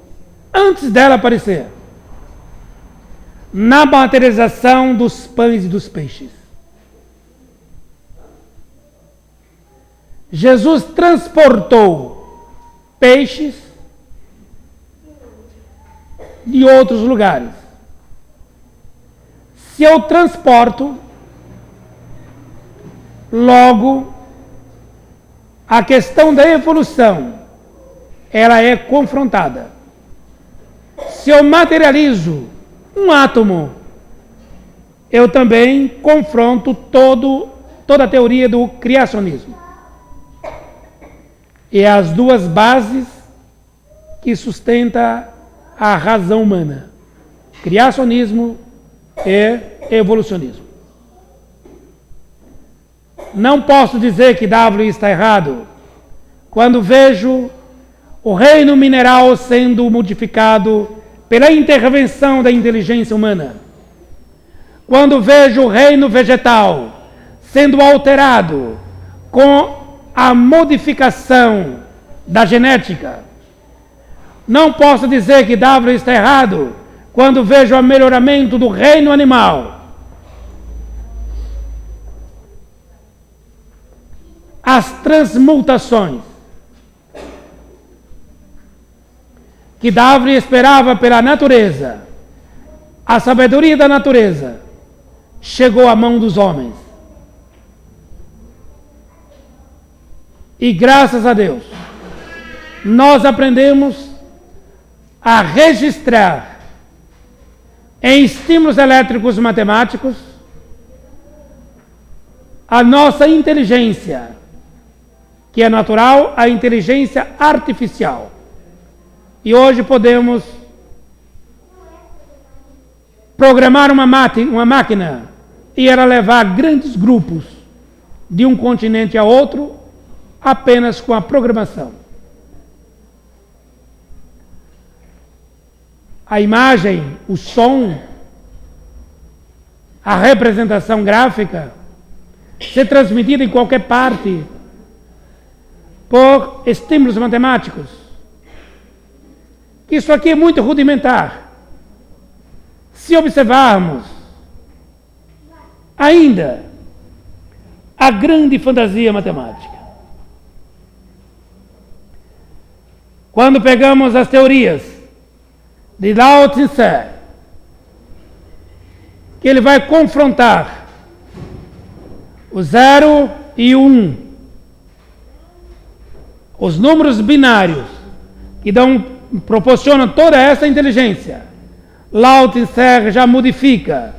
A: antes dela aparecer, na materialização dos pães e dos peixes. Jesus transportou peixes de outros lugares. Se eu transporto, logo a questão da evolução, ela é confrontada. Se eu materializo um átomo, eu também confronto toda a teoria do criacionismo. E as duas bases que sustentam a razão humana: criacionismo e evolucionismo. Não posso dizer que Darwin está errado quando vejo o reino mineral sendo modificado pela intervenção da inteligência humana. Quando vejo o reino vegetal sendo alterado com a modificação da genética. Não posso dizer que Darwin está errado quando vejo o melhoramento do reino animal. As transmutações que Darwin esperava pela natureza, a sabedoria da natureza, chegou à mão dos homens. E graças a Deus, nós aprendemos a registrar em estímulos elétricos matemáticos a nossa inteligência, que é natural, a inteligência artificial. E hoje podemos programar uma máquina e ela levar grandes grupos de um continente a outro apenas com a programação. A imagem, o som, a representação gráfica, ser transmitida em qualquer parte por estímulos matemáticos. Isso aqui é muito rudimentar. Se observarmos ainda a grande fantasia matemática, quando pegamos as teorias de Lao Tse, que ele vai confrontar o 0 e o 1, os números binários que proporcionam toda essa inteligência. Lao Tse já modifica,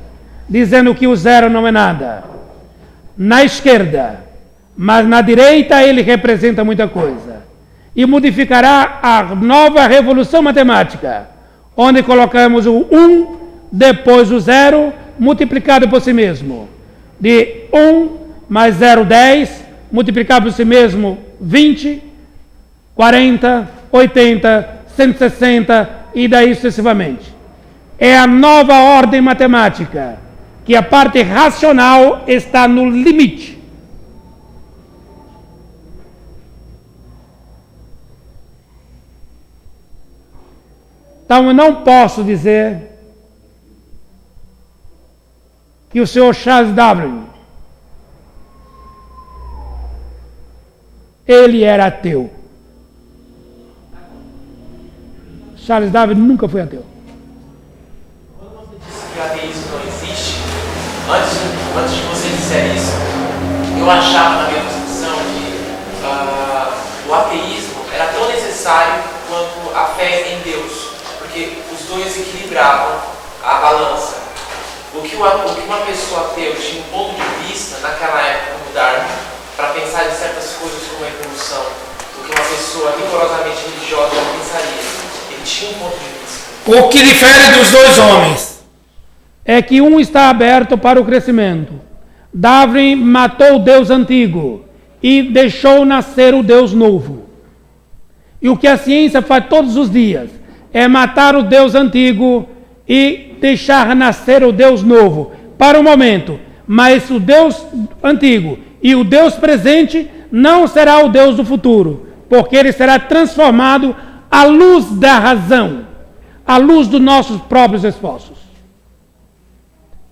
A: dizendo que o 0 não é nada. Na esquerda, mas na direita ele representa muita coisa. E modificará a nova revolução matemática, onde colocamos o 1 depois o 0 multiplicado por si mesmo. De 1 mais 0, 10, multiplicado por si mesmo, 20, 40, 80, 160 e daí sucessivamente. É a nova ordem matemática, que a parte racional está no limite. Então eu não posso dizer que o senhor Charles Darwin, ele era ateu. Charles Darwin nunca foi ateu.
F: Quando você disse que o ateísmo não existe, antes de você dizer isso, eu achava na minha concepção que o ateísmo era tão necessário quanto a fé em Deus, porque os dois equilibravam a balança. O que uma pessoa ateu tinha um ponto de vista naquela época, como Darwin, para pensar em certas coisas como a evolução, o que uma pessoa rigorosamente religiosa não pensaria. Ele tinha um ponto de vista.
D: O que difere dos dois homens
A: É que um está aberto para o crescimento. Darwin matou o Deus antigo e deixou nascer o Deus novo. E o que a ciência faz todos os dias é matar o Deus antigo e deixar nascer o Deus novo, para o momento. Mas o Deus antigo e o Deus presente não será o Deus do futuro, porque ele será transformado à luz da razão, à luz dos nossos próprios esforços.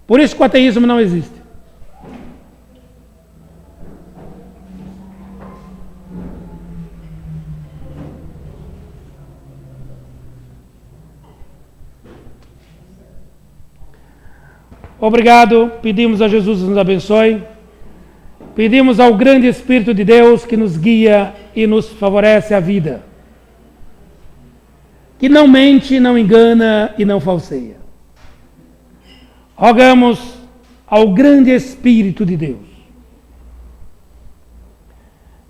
A: Por isso que o ateísmo não existe. Obrigado, pedimos a Jesus que nos abençoe, pedimos ao grande Espírito de Deus que nos guia e nos favorece a vida, que não mente, não engana e não falseia. Rogamos ao grande Espírito de Deus,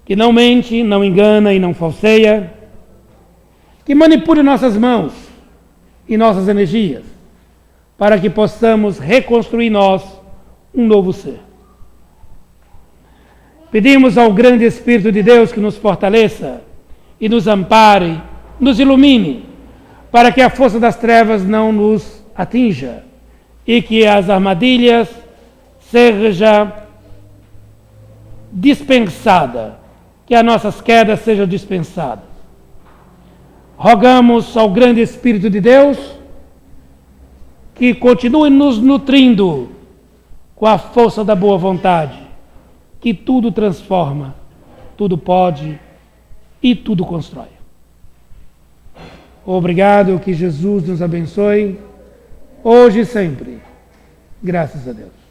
A: que não mente, não engana e não falseia, que manipule nossas mãos e nossas energias, para que possamos reconstruir nós um novo ser. Pedimos ao grande Espírito de Deus que nos fortaleça e nos ampare, nos ilumine, para que a força das trevas não nos atinja e que as armadilhas seja dispensada, que as nossas quedas sejam dispensadas. Rogamos ao grande Espírito de Deus que continue nos nutrindo com a força da boa vontade, que tudo transforma, tudo pode e tudo constrói. Obrigado, que Jesus nos abençoe, hoje e sempre. Graças a Deus.